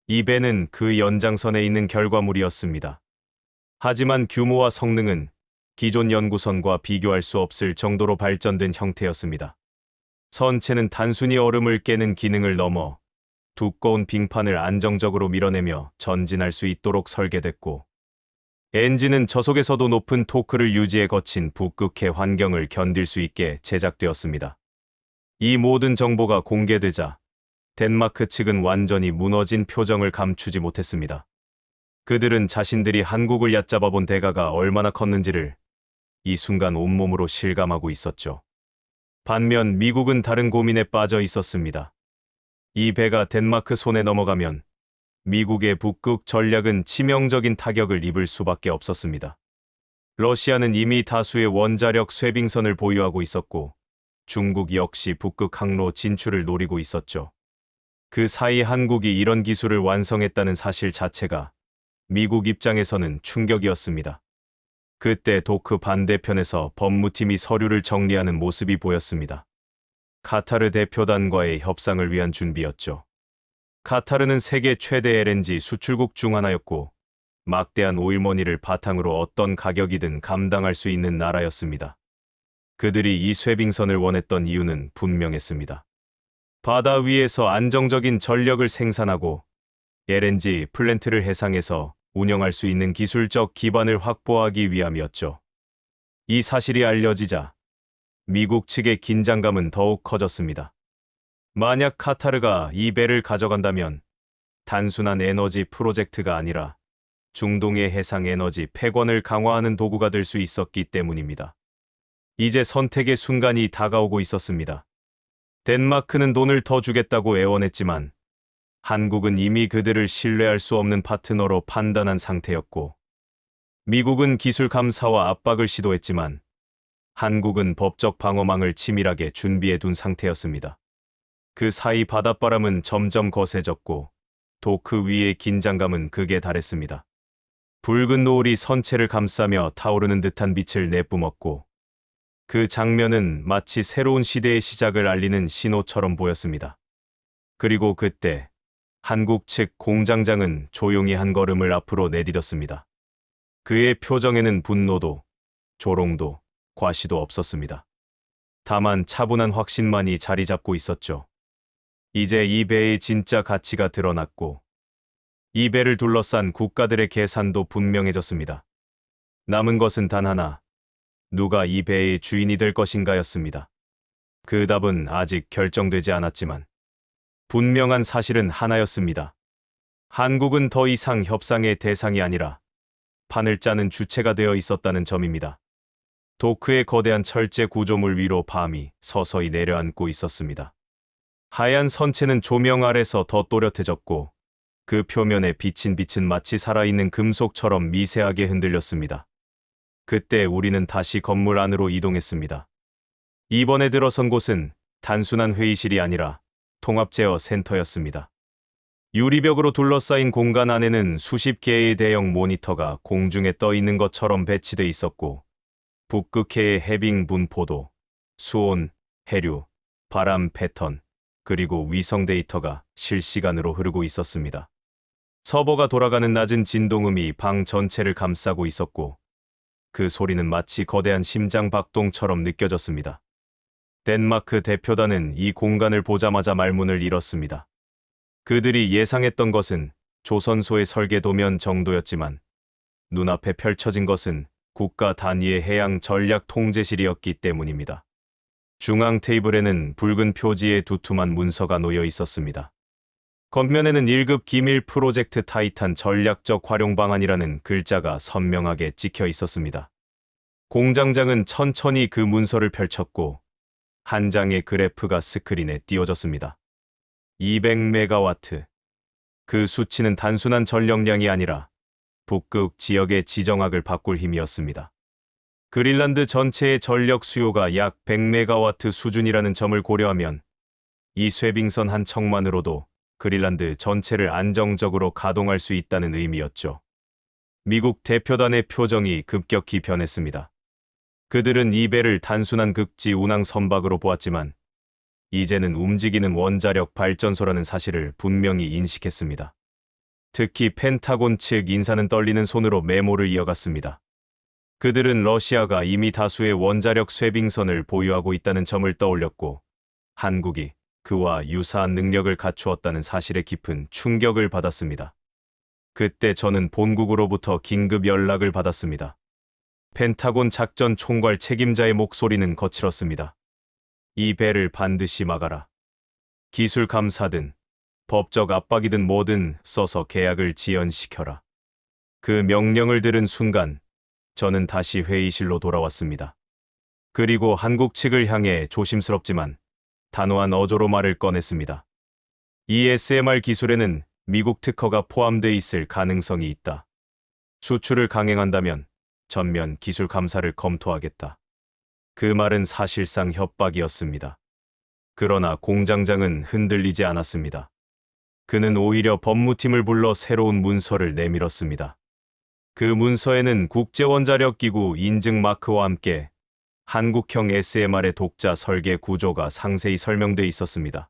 이 배는 그 연장선에 있는 결과물이었습니다. 하지만 규모와 성능은 기존 연구선과 비교할 수 없을 정도로 발전된 형태였습니다. 선체는 단순히 얼음을 깨는 기능을 넘어 두꺼운 빙판을 안정적으로 밀어내며 전진할 수 있도록 설계됐고, 엔진은 저속에서도 높은 토크를 유지해 거친 북극해 환경을 견딜 수 있게 제작되었습니다. 이 모든 정보가 공개되자 덴마크 측은 완전히 무너진 표정을 감추지 못했습니다. 그들은 자신들이 한국을 얕잡아본 대가가 얼마나 컸는지를 이 순간 온몸으로 실감하고 있었죠. 반면 미국은 다른 고민에 빠져 있었습니다. 이 배가 덴마크 손에 넘어가면 미국의 북극 전략은 치명적인 타격을 입을 수밖에 없었습니다. 러시아는 이미 다수의 원자력 쇠빙선을 보유하고 있었고, 중국 역시 북극 항로 진출을 노리고 있었죠. 그 사이 한국이 이런 기술을 완성했다는 사실 자체가 미국 입장에서는 충격이었습니다. 그때 도크 반대편에서 법무팀이 서류를 정리하는 모습이 보였습니다. 카타르 대표단과의 협상을 위한 준비였죠. 카타르는 세계 최대 LNG 수출국 중 하나였고, 막대한 오일머니를 바탕으로 어떤 가격이든 감당할 수 있는 나라였습니다. 그들이 이 쇠빙선을 원했던 이유는 분명했습니다. 바다 위에서 안정적인 전력을 생산하고 LNG 플랜트를 해상에서 운영할 수 있는 기술적 기반을 확보하기 위함이었죠. 이 사실이 알려지자 미국 측의 긴장감은 더욱 커졌습니다. 만약 카타르가 이 배를 가져간다면 단순한 에너지 프로젝트가 아니라 중동의 해상 에너지 패권을 강화하는 도구가 될 수 있었기 때문입니다. 이제 선택의 순간이 다가오고 있었습니다. 덴마크는 돈을 더 주겠다고 애원했지만 한국은 이미 그들을 신뢰할 수 없는 파트너로 판단한 상태였고, 미국은 기술 감사와 압박을 시도했지만 한국은 법적 방어망을 치밀하게 준비해 둔 상태였습니다. 그 사이 바닷바람은 점점 거세졌고 도크 위의 긴장감은 극에 달했습니다. 붉은 노을이 선체를 감싸며 타오르는 듯한 빛을 내뿜었고, 그 장면은 마치 새로운 시대의 시작을 알리는 신호처럼 보였습니다. 그리고 그때 한국 측 공장장은 조용히 한 걸음을 앞으로 내디뎠습니다. 그의 표정에는 분노도, 조롱도, 과시도 없었습니다. 다만 차분한 확신만이 자리 잡고 있었죠. 이제 이 배의 진짜 가치가 드러났고, 이 배를 둘러싼 국가들의 계산도 분명해졌습니다. 남은 것은 단 하나, 누가 이 배의 주인이 될 것인가였습니다. 그 답은 아직 결정되지 않았지만 분명한 사실은 하나였습니다. 한국은 더 이상 협상의 대상이 아니라 판을 짜는 주체가 되어 있었다는 점입니다. 도크의 거대한 철제 구조물 위로 밤이 서서히 내려앉고 있었습니다. 하얀 선체는 조명 아래서 더 또렷해졌고, 그 표면에 비친 빛은 마치 살아있는 금속처럼 미세하게 흔들렸습니다. 그때 우리는 다시 건물 안으로 이동했습니다. 이번에 들어선 곳은 단순한 회의실이 아니라 통합 제어 센터였습니다. 유리벽으로 둘러싸인 공간 안에는 수십 개의 대형 모니터가 공중에 떠 있는 것처럼 배치돼 있었고, 북극해의 해빙 분포도, 수온, 해류, 바람 패턴, 그리고 위성 데이터가 실시간으로 흐르고 있었습니다. 서버가 돌아가는 낮은 진동음이 방 전체를 감싸고 있었고, 그 소리는 마치 거대한 심장 박동처럼 느껴졌습니다. 덴마크 대표단은 이 공간을 보자마자 말문을 잃었습니다. 그들이 예상했던 것은 조선소의 설계 도면 정도였지만 눈앞에 펼쳐진 것은 국가 단위의 해양 전략 통제실이었기 때문입니다. 중앙 테이블에는 붉은 표지의 두툼한 문서가 놓여 있었습니다. 겉면에는 1급 기밀 프로젝트 타이탄 전략적 활용 방안이라는 글자가 선명하게 찍혀 있었습니다. 공장장은 천천히 그 문서를 펼쳤고 한 장의 그래프가 스크린에 띄워졌습니다. 200메가와트. 그 수치는 단순한 전력량이 아니라 북극 지역의 지정학을 바꿀 힘이었습니다. 그린란드 전체의 전력 수요가 약 100메가와트 수준이라는 점을 고려하면 이 쇄빙선 한 척만으로도 그린란드 전체를 안정적으로 가동할 수 있다는 의미였죠. 미국 대표단의 표정이 급격히 변했습니다. 그들은 이 배를 단순한 극지 운항 선박으로 보았지만 이제는 움직이는 원자력 발전소라는 사실을 분명히 인식했습니다. 특히 펜타곤 측 인사는 떨리는 손으로 메모를 이어갔습니다. 그들은 러시아가 이미 다수의 원자력 쇄빙선을 보유하고 있다는 점을 떠올렸고 한국이 그와 유사한 능력을 갖추었다는 사실에 깊은 충격을 받았습니다. 그때 저는 본국으로부터 긴급 연락을 받았습니다. 펜타곤 작전 총괄 책임자의 목소리는 거칠었습니다. 이 배를 반드시 막아라. 기술 감사든 법적 압박이든 뭐든 써서 계약을 지연시켜라. 그 명령을 들은 순간 저는 다시 회의실로 돌아왔습니다. 그리고 한국 측을 향해 조심스럽지만 단호한 어조로 말을 꺼냈습니다. 이 SMR 기술에는 미국 특허가 포함돼 있을 가능성이 있다. 수출을 강행한다면 전면 기술 감사를 검토하겠다. 그 말은 사실상 협박이었습니다. 그러나 공장장은 흔들리지 않았습니다. 그는 오히려 법무팀을 불러 새로운 문서를 내밀었습니다. 그 문서에는 국제원자력기구 인증 마크와 함께 한국형 SMR의 독자 설계 구조가 상세히 설명돼 있었습니다.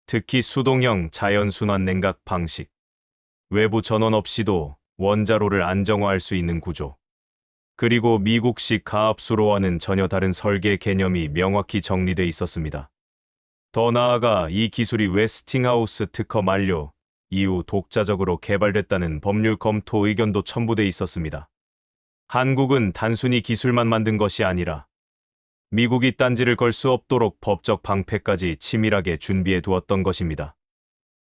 특히 수동형 자연순환 냉각 방식, 외부 전원 없이도 원자로를 안정화할 수 있는 구조, 그리고 미국식 가압수로와는 전혀 다른 설계 개념이 명확히 정리돼 있었습니다. 더 나아가 이 기술이 웨스팅하우스 특허 만료 이후 독자적으로 개발됐다는 법률 검토 의견도 첨부돼 있었습니다. 한국은 단순히 기술만 만든 것이 아니라 미국이 딴지를 걸 수 없도록 법적 방패까지 치밀하게 준비해 두었던 것입니다.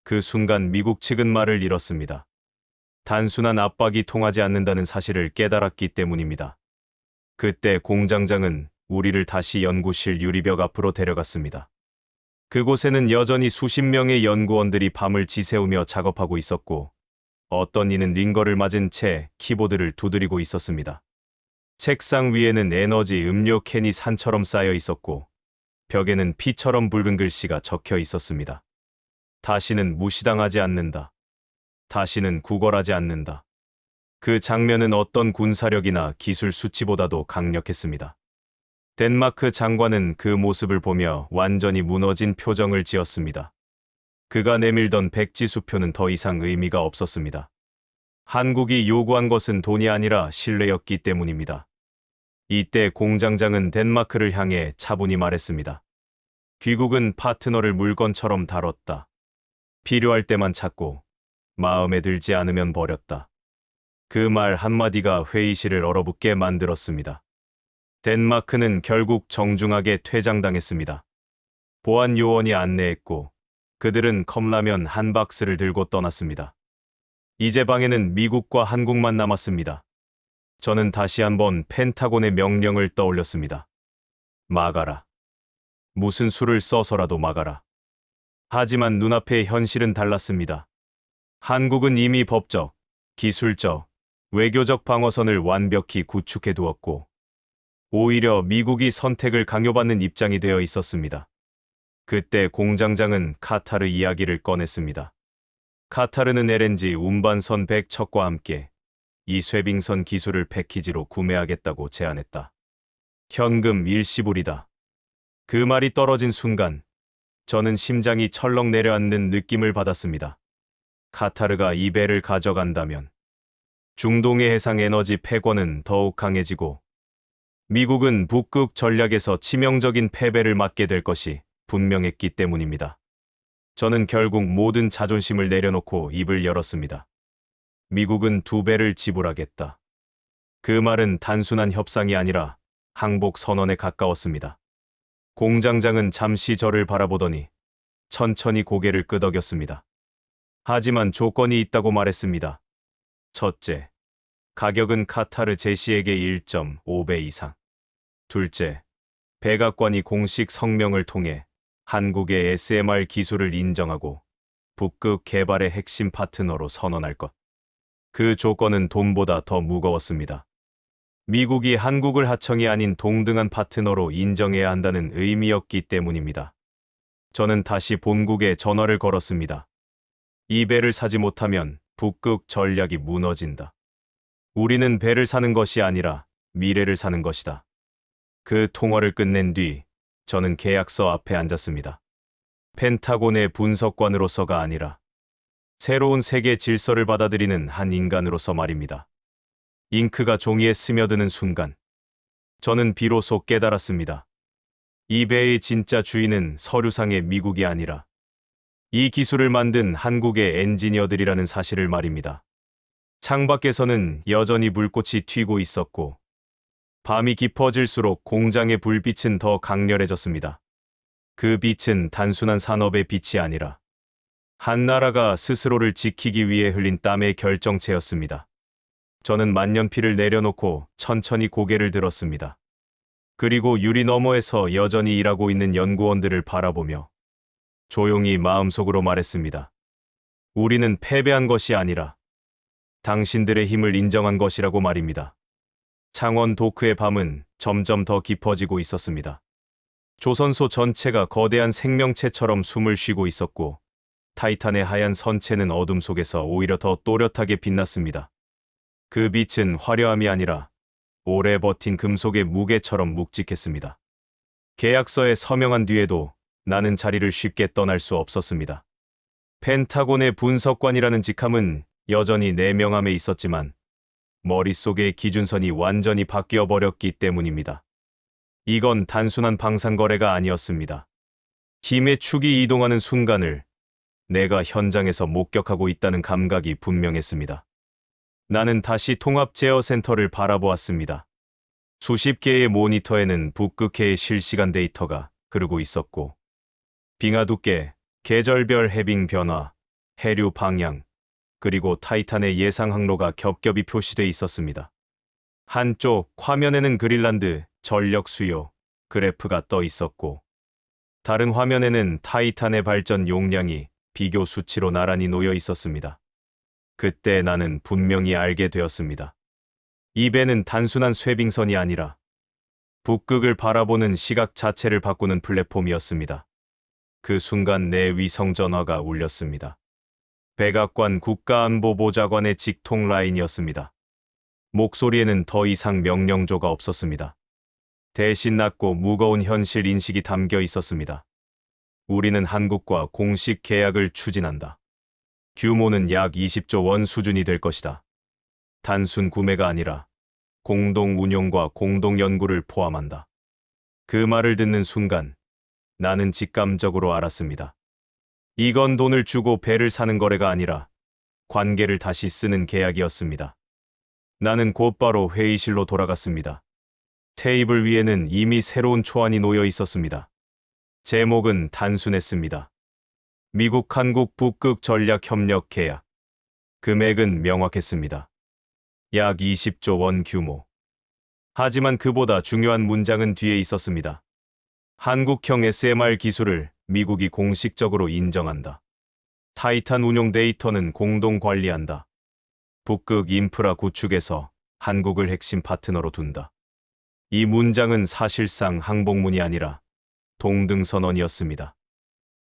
그 순간 미국 측은 말을 잃었습니다. 단순한 압박이 통하지 않는다는 사실을 깨달았기 때문입니다. 그때 공장장은 우리를 다시 연구실 유리벽 앞으로 데려갔습니다. 그곳에는 여전히 수십 명의 연구원들이 밤을 지새우며 작업하고 있었고 어떤 이는 링거를 맞은 채 키보드를 두드리고 있었습니다. 책상 위에는 에너지 음료 캔이 산처럼 쌓여 있었고 벽에는 피처럼 붉은 글씨가 적혀 있었습니다. 다시는 무시당하지 않는다. 다시는 구걸하지 않는다. 그 장면은 어떤 군사력이나 기술 수치보다도 강력했습니다. 덴마크 장관은 그 모습을 보며 완전히 무너진 표정을 지었습니다. 그가 내밀던 백지수표는 더 이상 의미가 없었습니다. 한국이 요구한 것은 돈이 아니라 신뢰였기 때문입니다. 이때 공장장은 덴마크를 향해 차분히 말했습니다. 귀국은 파트너를 물건처럼 다뤘다. 필요할 때만 찾고 마음에 들지 않으면 버렸다. 그 말 한마디가 회의실을 얼어붙게 만들었습니다. 덴마크는 결국 정중하게 퇴장당했습니다. 보안 요원이 안내했고 그들은 컵라면 한 박스를 들고 떠났습니다. 이제 방에는 미국과 한국만 남았습니다. 저는 다시 한번 펜타곤의 명령을 떠올렸습니다. 막아라. 무슨 수를 써서라도 막아라. 하지만 눈앞의 현실은 달랐습니다. 한국은 이미 법적, 기술적, 외교적 방어선을 완벽히 구축해 두었고 오히려 미국이 선택을 강요받는 입장이 되어 있었습니다. 그때 공장장은 카타르 이야기를 꺼냈습니다. 카타르는 LNG 운반선 100척과 함께 이 쇄빙선 기술을 패키지로 구매하겠다고 제안했다. 현금 일시불이다. 그 말이 떨어진 순간 저는 심장이 철렁 내려앉는 느낌을 받았습니다. 카타르가 이 배를 가져간다면 중동의 해상 에너지 패권은 더욱 강해지고 미국은 북극 전략에서 치명적인 패배를 맞게 될 것이 분명했기 때문입니다. 저는 결국 모든 자존심을 내려놓고 입을 열었습니다. 미국은 2배를 지불하겠다. 그 말은 단순한 협상이 아니라 항복 선언에 가까웠습니다. 공장장은 잠시 저를 바라보더니 천천히 고개를 끄덕였습니다. 하지만 조건이 있다고 말했습니다. 첫째, 가격은 카타르 제시액의 1.5배 이상. 둘째, 백악관이 공식 성명을 통해 한국의 SMR 기술을 인정하고 북극 개발의 핵심 파트너로 선언할 것. 그 조건은 돈보다 더 무거웠습니다. 미국이 한국을 하청이 아닌 동등한 파트너로 인정해야 한다는 의미였기 때문입니다. 저는 다시 본국에 전화를 걸었습니다. 이 배를 사지 못하면 북극 전략이 무너진다. 우리는 배를 사는 것이 아니라 미래를 사는 것이다. 그 통화를 끝낸 뒤 저는 계약서 앞에 앉았습니다. 펜타곤의 분석관으로서가 아니라 새로운 세계 질서를 받아들이는 한 인간으로서 말입니다. 잉크가 종이에 스며드는 순간 저는 비로소 깨달았습니다. 이 배의 진짜 주인은 서류상의 미국이 아니라 이 기술을 만든 한국의 엔지니어들이라는 사실을 말입니다. 창밖에서는 여전히 불꽃이 튀고 있었고 밤이 깊어질수록 공장의 불빛은 더 강렬해졌습니다. 그 빛은 단순한 산업의 빛이 아니라 한 나라가 스스로를 지키기 위해 흘린 땀의 결정체였습니다. 저는 만년필을 내려놓고 천천히 고개를 들었습니다. 그리고 유리 너머에서 여전히 일하고 있는 연구원들을 바라보며 조용히 마음속으로 말했습니다. 우리는 패배한 것이 아니라 당신들의 힘을 인정한 것이라고 말입니다. 창원 도크의 밤은 점점 더 깊어지고 있었습니다. 조선소 전체가 거대한 생명체처럼 숨을 쉬고 있었고 타이탄의 하얀 선체는 어둠 속에서 오히려 더 또렷하게 빛났습니다. 그 빛은 화려함이 아니라 오래 버틴 금속의 무게처럼 묵직했습니다. 계약서에 서명한 뒤에도 나는 자리를 쉽게 떠날 수 없었습니다. 펜타곤의 분석관이라는 직함은 여전히 내 명함에 있었지만 머릿속의 기준선이 완전히 바뀌어 버렸기 때문입니다. 이건 단순한 방산거래가 아니었습니다. 힘의 축이 이동하는 순간을 내가 현장에서 목격하고 있다는 감각이 분명했습니다. 나는 다시 통합 제어센터를 바라보았습니다. 수십 개의 모니터에는 북극해의 실시간 데이터가 흐르고 있었고 빙하 두께, 계절별 해빙 변화, 해류 방향, 그리고 타이탄의 예상 항로가 겹겹이 표시돼 있었습니다. 한쪽 화면에는 그린란드 전력 수요 그래프가 떠 있었고 다른 화면에는 타이탄의 발전 용량이 비교 수치로 나란히 놓여 있었습니다. 그때 나는 분명히 알게 되었습니다. 이 배는 단순한 쇄빙선이 아니라 북극을 바라보는 시각 자체를 바꾸는 플랫폼이었습니다. 그 순간 내 위성 전화가 울렸습니다. 백악관 국가안보보좌관의 직통 라인이었습니다. 목소리에는 더 이상 명령조가 없었습니다. 대신 낮고 무거운 현실 인식이 담겨 있었습니다. 우리는 한국과 공식 계약을 추진한다. 규모는 약 20조 원 수준이 될 것이다. 단순 구매가 아니라 공동 운용과 공동 연구를 포함한다. 그 말을 듣는 순간 나는 직감적으로 알았습니다. 이건 돈을 주고 배를 사는 거래가 아니라 관계를 다시 쓰는 계약이었습니다. 나는 곧바로 회의실로 돌아갔습니다. 테이블 위에는 이미 새로운 초안이 놓여 있었습니다. 제목은 단순했습니다. 미국 한국 북극 전략 협력 계약. 금액은 명확했습니다. 약 20조 원 규모. 하지만 그보다 중요한 문장은 뒤에 있었습니다. 한국형 SMR 기술을 미국이 공식적으로 인정한다. 타이탄 운용 데이터는 공동 관리한다. 북극 인프라 구축에서 한국을 핵심 파트너로 둔다. 이 문장은 사실상 항복문이 아니라 동등선언이었습니다.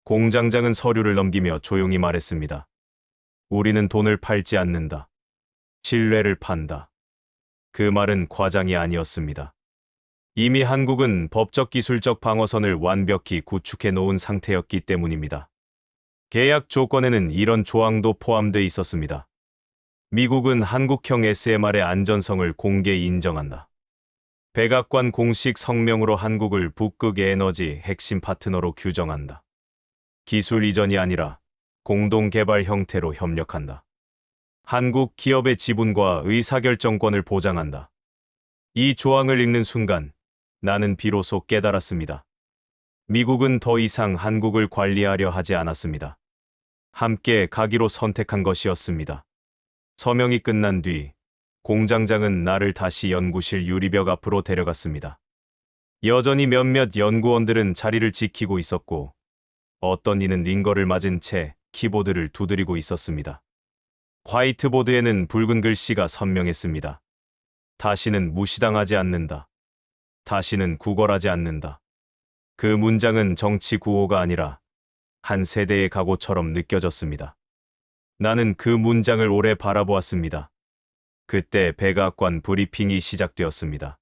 공장장은 서류를 넘기며 조용히 말했습니다. 우리는 돈을 팔지 않는다. 신뢰를 판다. 그 말은 과장이 아니었습니다. 이미 한국은 법적 기술적 방어선을 완벽히 구축해 놓은 상태였기 때문입니다. 계약 조건에는 이런 조항도 포함되어 있었습니다. 미국은 한국형 SMR의 안전성을 공개 인정한다. 백악관 공식 성명으로 한국을 북극 에너지 핵심 파트너로 규정한다. 기술 이전이 아니라 공동 개발 형태로 협력한다. 한국 기업의 지분과 의사결정권을 보장한다. 이 조항을 읽는 순간 나는 비로소 깨달았습니다. 미국은 더 이상 한국을 관리하려 하지 않았습니다. 함께 가기로 선택한 것이었습니다. 서명이 끝난 뒤 공장장은 나를 다시 연구실 유리벽 앞으로 데려갔습니다. 여전히 몇몇 연구원들은 자리를 지키고 있었고 어떤 이는 링거를 맞은 채 키보드를 두드리고 있었습니다. 화이트보드에는 붉은 글씨가 선명했습니다. 다시는 무시당하지 않는다. 다시는 구걸하지 않는다. 그 문장은 정치 구호가 아니라 한 세대의 각오처럼 느껴졌습니다. 나는 그 문장을 오래 바라보았습니다. 그때 백악관 브리핑이 시작되었습니다.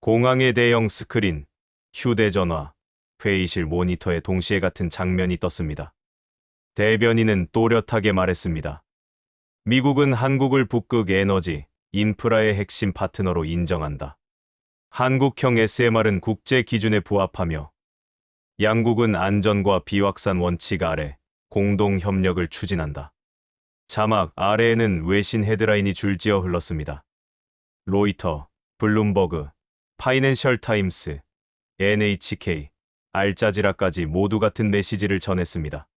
공항의 대형 스크린, 휴대전화, 회의실 모니터에 동시에 같은 장면이 떴습니다. 대변인은 또렷하게 말했습니다. 미국은 한국을 북극 에너지, 인프라의 핵심 파트너로 인정한다. 한국형 SMR은 국제 기준에 부합하며 양국은 안전과 비확산 원칙 아래 공동 협력을 추진한다. 자막 아래에는 외신 헤드라인이 줄지어 흘렀습니다. 로이터, 블룸버그, 파이낸셜 타임스, NHK, 알자지라까지 모두 같은 메시지를 전했습니다.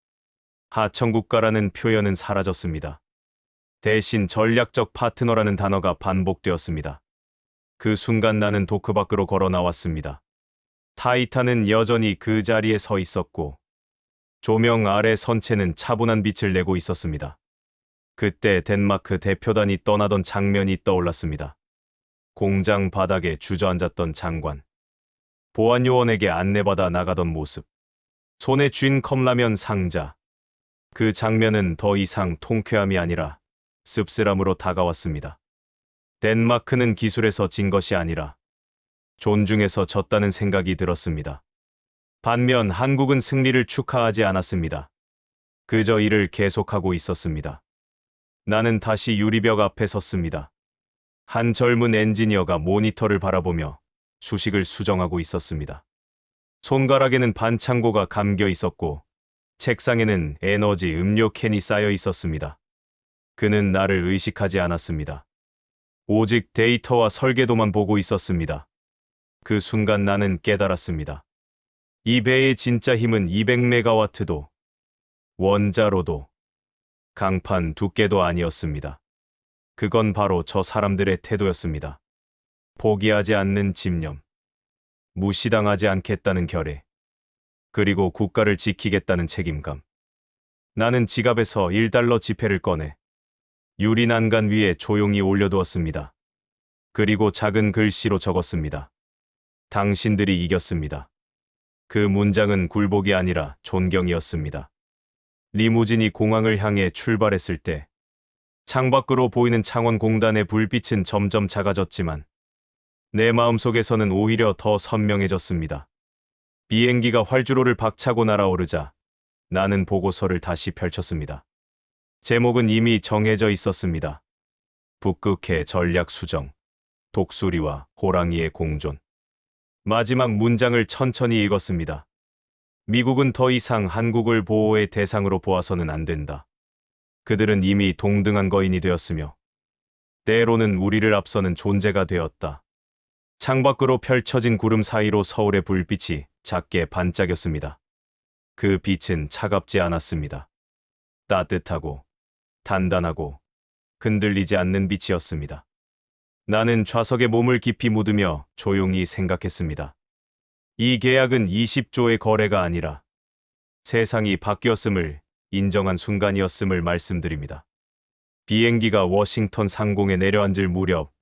하청국가라는 표현은 사라졌습니다. 대신 전략적 파트너라는 단어가 반복되었습니다. 그 순간 나는 도크 밖으로 걸어 나왔습니다. 타이탄은 여전히 그 자리에 서 있었고 조명 아래 선체는 차분한 빛을 내고 있었습니다. 그때 덴마크 대표단이 떠나던 장면이 떠올랐습니다. 공장 바닥에 주저앉았던 장관. 보안요원에게 안내받아 나가던 모습. 손에 쥔 컵라면 상자. 그 장면은 더 이상 통쾌함이 아니라 씁쓸함으로 다가왔습니다. 덴마크는 기술에서 진 것이 아니라 존중에서 졌다는 생각이 들었습니다. 반면 한국은 승리를 축하하지 않았습니다. 그저 일을 계속하고 있었습니다. 나는 다시 유리벽 앞에 섰습니다. 한 젊은 엔지니어가 모니터를 바라보며 수식을 수정하고 있었습니다. 손가락에는 반창고가 감겨 있었고 책상에는 에너지 음료 캔이 쌓여 있었습니다. 그는 나를 의식하지 않았습니다. 오직 데이터와 설계도만 보고 있었습니다. 그 순간 나는 깨달았습니다. 이 배의 진짜 힘은 200메가와트도, 원자로도, 강판 두께도 아니었습니다. 그건 바로 저 사람들의 태도였습니다. 포기하지 않는 집념, 무시당하지 않겠다는 결의, 그리고 국가를 지키겠다는 책임감. 나는 지갑에서 1달러 지폐를 꺼내 유리 난간 위에 조용히 올려두었습니다. 그리고 작은 글씨로 적었습니다. 당신들이 이겼습니다. 그 문장은 굴복이 아니라 존경이었습니다. 리무진이 공항을 향해 출발했을 때 창밖으로 보이는 창원공단의 불빛은 점점 작아졌지만 내 마음속에서는 오히려 더 선명해졌습니다. 비행기가 활주로를 박차고 날아오르자 나는 보고서를 다시 펼쳤습니다. 제목은 이미 정해져 있었습니다. 북극해 전략 수정, 독수리와 호랑이의 공존. 마지막 문장을 천천히 읽었습니다. 미국은 더 이상 한국을 보호의 대상으로 보아서는 안 된다. 그들은 이미 동등한 거인이 되었으며 때로는 우리를 앞서는 존재가 되었다. 창밖으로 펼쳐진 구름 사이로 서울의 불빛이 작게 반짝였습니다. 그 빛은 차갑지 않았습니다. 따뜻하고 단단하고 흔들리지 않는 빛이었습니다. 나는 좌석에 몸을 깊이 묻으며 조용히 생각했습니다. 이 계약은 20조의 거래가 아니라 세상이 바뀌었음을 인정한 순간이었음을 말씀드립니다. 비행기가 워싱턴 상공에 내려앉을 무렵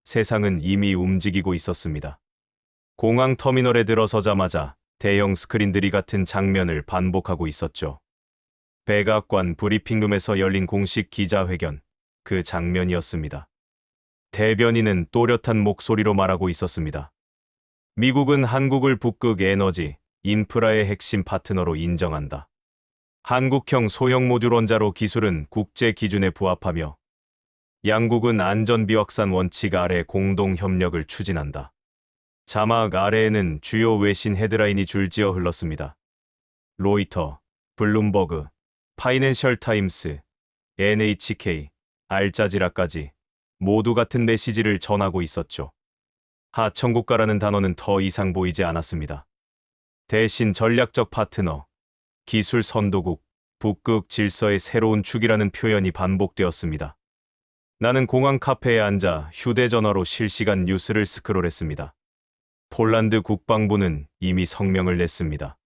세상은 이미 움직이고 있었습니다. 공항 터미널에 들어서자마자 대형 스크린들이 같은 장면을 반복하고 있었죠. 백악관 브리핑룸에서 열린 공식 기자회견, 그 장면이었습니다. 대변인은 또렷한 목소리로 말하고 있었습니다. 미국은 한국을 북극 에너지, 인프라의 핵심 파트너로 인정한다. 한국형 소형 모듈 원자로 기술은 국제 기준에 부합하며 양국은 안전 비확산 원칙 아래 공동 협력을 추진한다. 자막 아래에는 주요 외신 헤드라인이 줄지어 흘렀습니다. 로이터, 블룸버그, 파이낸셜 타임스, NHK, 알자지라까지 모두 같은 메시지를 전하고 있었죠. 하청국가라는 단어는 더 이상 보이지 않았습니다. 대신 전략적 파트너, 기술 선도국, 북극 질서의 새로운 축이라는 표현이 반복되었습니다. 나는 공항 카페에 앉아 휴대전화로 실시간 뉴스를 스크롤했습니다. 폴란드 국방부는 이미 성명을 냈습니다.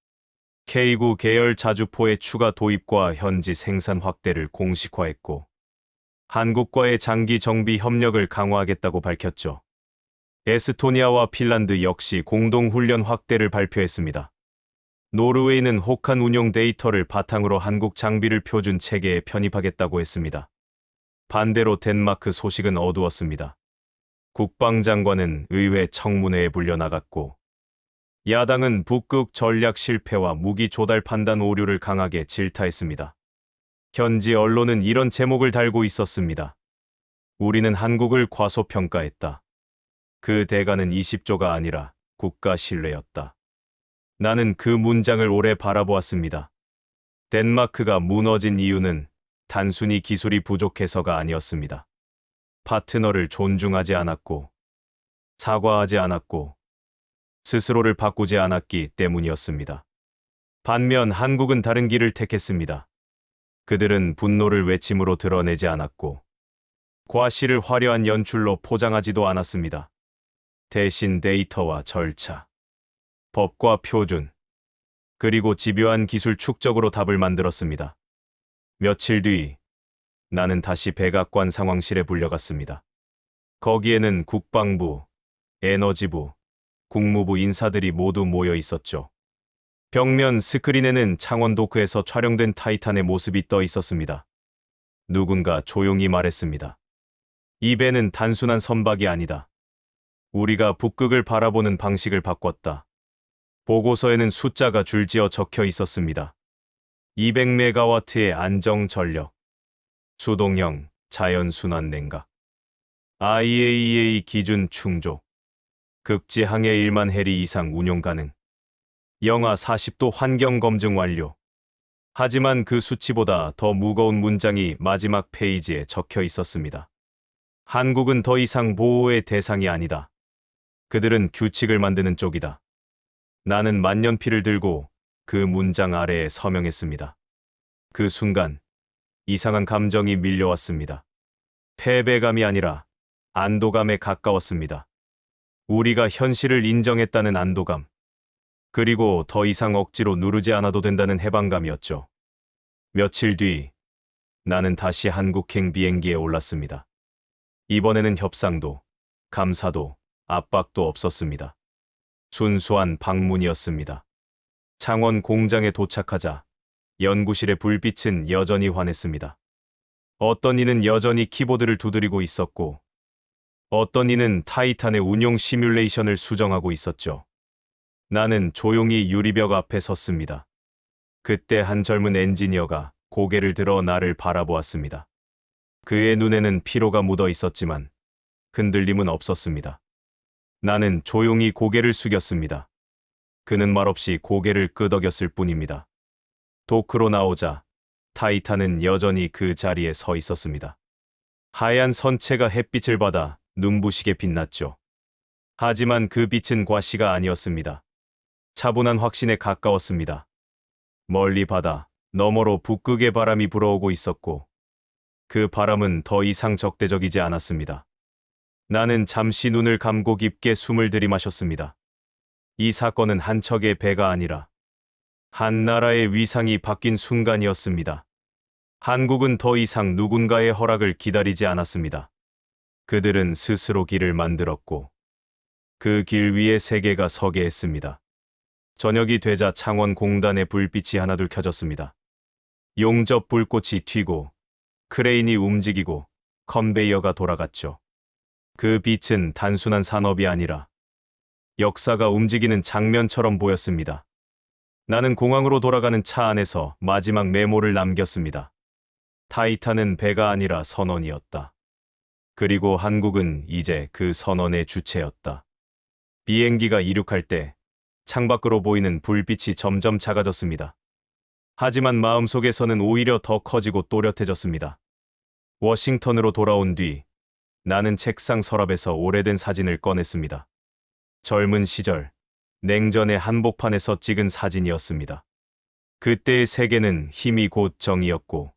K9 계열 자주포의 추가 도입과 현지 생산 확대를 공식화했고, 한국과의 장기 정비 협력을 강화하겠다고 밝혔죠. 에스토니아와 핀란드 역시 공동훈련 확대를 발표했습니다. 노르웨이는 혹한 운용 데이터를 바탕으로 한국 장비를 표준 체계에 편입하겠다고 했습니다. 반대로 덴마크 소식은 어두웠습니다. 국방장관은 의회 청문회에 불려나갔고, 야당은 북극 전략 실패와 무기 조달 판단 오류를 강하게 질타했습니다. 현지 언론은 이런 제목을 달고 있었습니다. 우리는 한국을 과소평가했다. 그 대가는 20조가 아니라 국가 신뢰였다. 나는 그 문장을 오래 바라보았습니다. 덴마크가 무너진 이유는 단순히 기술이 부족해서가 아니었습니다. 파트너를 존중하지 않았고, 사과하지 않았고, 스스로를 바꾸지 않았기 때문이었습니다. 반면 한국은 다른 길을 택했습니다. 그들은 분노를 외침으로 드러내지 않았고, 과시를 화려한 연출로 포장하지도 않았습니다. 대신 데이터와 절차, 법과 표준, 그리고 집요한 기술 축적으로 답을 만들었습니다. 며칠 뒤 나는 다시 백악관 상황실에 불려갔습니다. 거기에는 국방부, 에너지부, 국무부 인사들이 모두 모여 있었죠. 벽면 스크린에는 창원 도크에서 촬영된 타이탄의 모습이 떠 있었습니다. 누군가 조용히 말했습니다. 이 배는 단순한 선박이 아니다. 우리가 북극을 바라보는 방식을 바꿨다. 보고서에는 숫자가 줄지어 적혀 있었습니다. 200메가와트의 안정 전력, 수동형 자연순환 냉각, IAEA 기준 충족, 극지 항해 1만 해리 이상 운용 가능, 영하 40도 환경 검증 완료. 하지만 그 수치보다 더 무거운 문장이 마지막 페이지에 적혀 있었습니다. 한국은 더 이상 보호의 대상이 아니다. 그들은 규칙을 만드는 쪽이다. 나는 만년필을 들고 그 문장 아래에 서명했습니다. 그 순간 이상한 감정이 밀려왔습니다. 패배감이 아니라 안도감에 가까웠습니다. 우리가 현실을 인정했다는 안도감, 그리고 더 이상 억지로 누르지 않아도 된다는 해방감이었죠. 며칠 뒤 나는 다시 한국행 비행기에 올랐습니다. 이번에는 협상도, 감사도, 압박도 없었습니다. 순수한 방문이었습니다. 창원 공장에 도착하자 연구실의 불빛은 여전히 환했습니다. 어떤 이는 여전히 키보드를 두드리고 있었고, 어떤 이는 타이탄의 운용 시뮬레이션을 수정하고 있었죠. 나는 조용히 유리벽 앞에 섰습니다. 그때 한 젊은 엔지니어가 고개를 들어 나를 바라보았습니다. 그의 눈에는 피로가 묻어 있었지만 흔들림은 없었습니다. 나는 조용히 고개를 숙였습니다. 그는 말없이 고개를 끄덕였을 뿐입니다. 도크로 나오자 타이탄은 여전히 그 자리에 서 있었습니다. 하얀 선체가 햇빛을 받아 눈부시게 빛났죠. 하지만 그 빛은 과시가 아니었습니다. 차분한 확신에 가까웠습니다. 멀리 바다 너머로 북극의 바람이 불어오고 있었고, 그 바람은 더 이상 적대적이지 않았습니다. 나는 잠시 눈을 감고 깊게 숨을 들이마셨습니다. 이 사건은 한 척의 배가 아니라 한 나라의 위상이 바뀐 순간이었습니다. 한국은 더 이상 누군가의 허락을 기다리지 않았습니다. 그들은 스스로 길을 만들었고, 그 길 위에 세계가 서게 했습니다. 저녁이 되자 창원 공단의 불빛이 하나둘 켜졌습니다. 용접 불꽃이 튀고, 크레인이 움직이고, 컨베이어가 돌아갔죠. 그 빛은 단순한 산업이 아니라 역사가 움직이는 장면처럼 보였습니다. 나는 공항으로 돌아가는 차 안에서 마지막 메모를 남겼습니다. 타이탄은 배가 아니라 선원이었다. 그리고 한국은 이제 그 선언의 주체였다. 비행기가 이륙할 때 창밖으로 보이는 불빛이 점점 작아졌습니다. 하지만 마음속에서는 오히려 더 커지고 또렷해졌습니다. 워싱턴으로 돌아온 뒤 나는 책상 서랍에서 오래된 사진을 꺼냈습니다. 젊은 시절, 냉전의 한복판에서 찍은 사진이었습니다. 그때의 세계는 힘이 곧 정의였고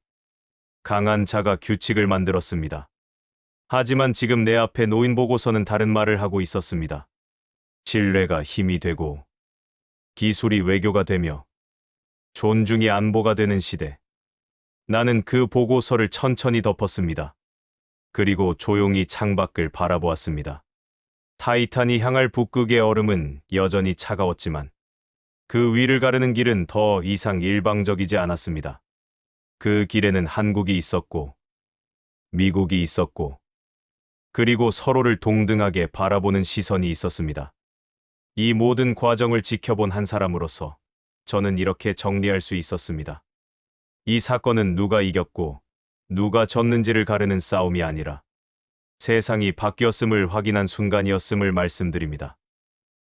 강한 자가 규칙을 만들었습니다. 하지만 지금 내 앞에 놓인 보고서는 다른 말을 하고 있었습니다. 신뢰가 힘이 되고 기술이 외교가 되며 존중이 안보가 되는 시대. 나는 그 보고서를 천천히 덮었습니다. 그리고 조용히 창밖을 바라보았습니다. 타이탄이 향할 북극의 얼음은 여전히 차가웠지만 그 위를 가르는 길은 더 이상 일방적이지 않았습니다. 그 길에는 한국이 있었고 미국이 있었고 그리고 서로를 동등하게 바라보는 시선이 있었습니다. 이 모든 과정을 지켜본 한 사람으로서 저는 이렇게 정리할 수 있었습니다. 이 사건은 누가 이겼고 누가 졌는지를 가르는 싸움이 아니라 세상이 바뀌었음을 확인한 순간이었음을 말씀드립니다.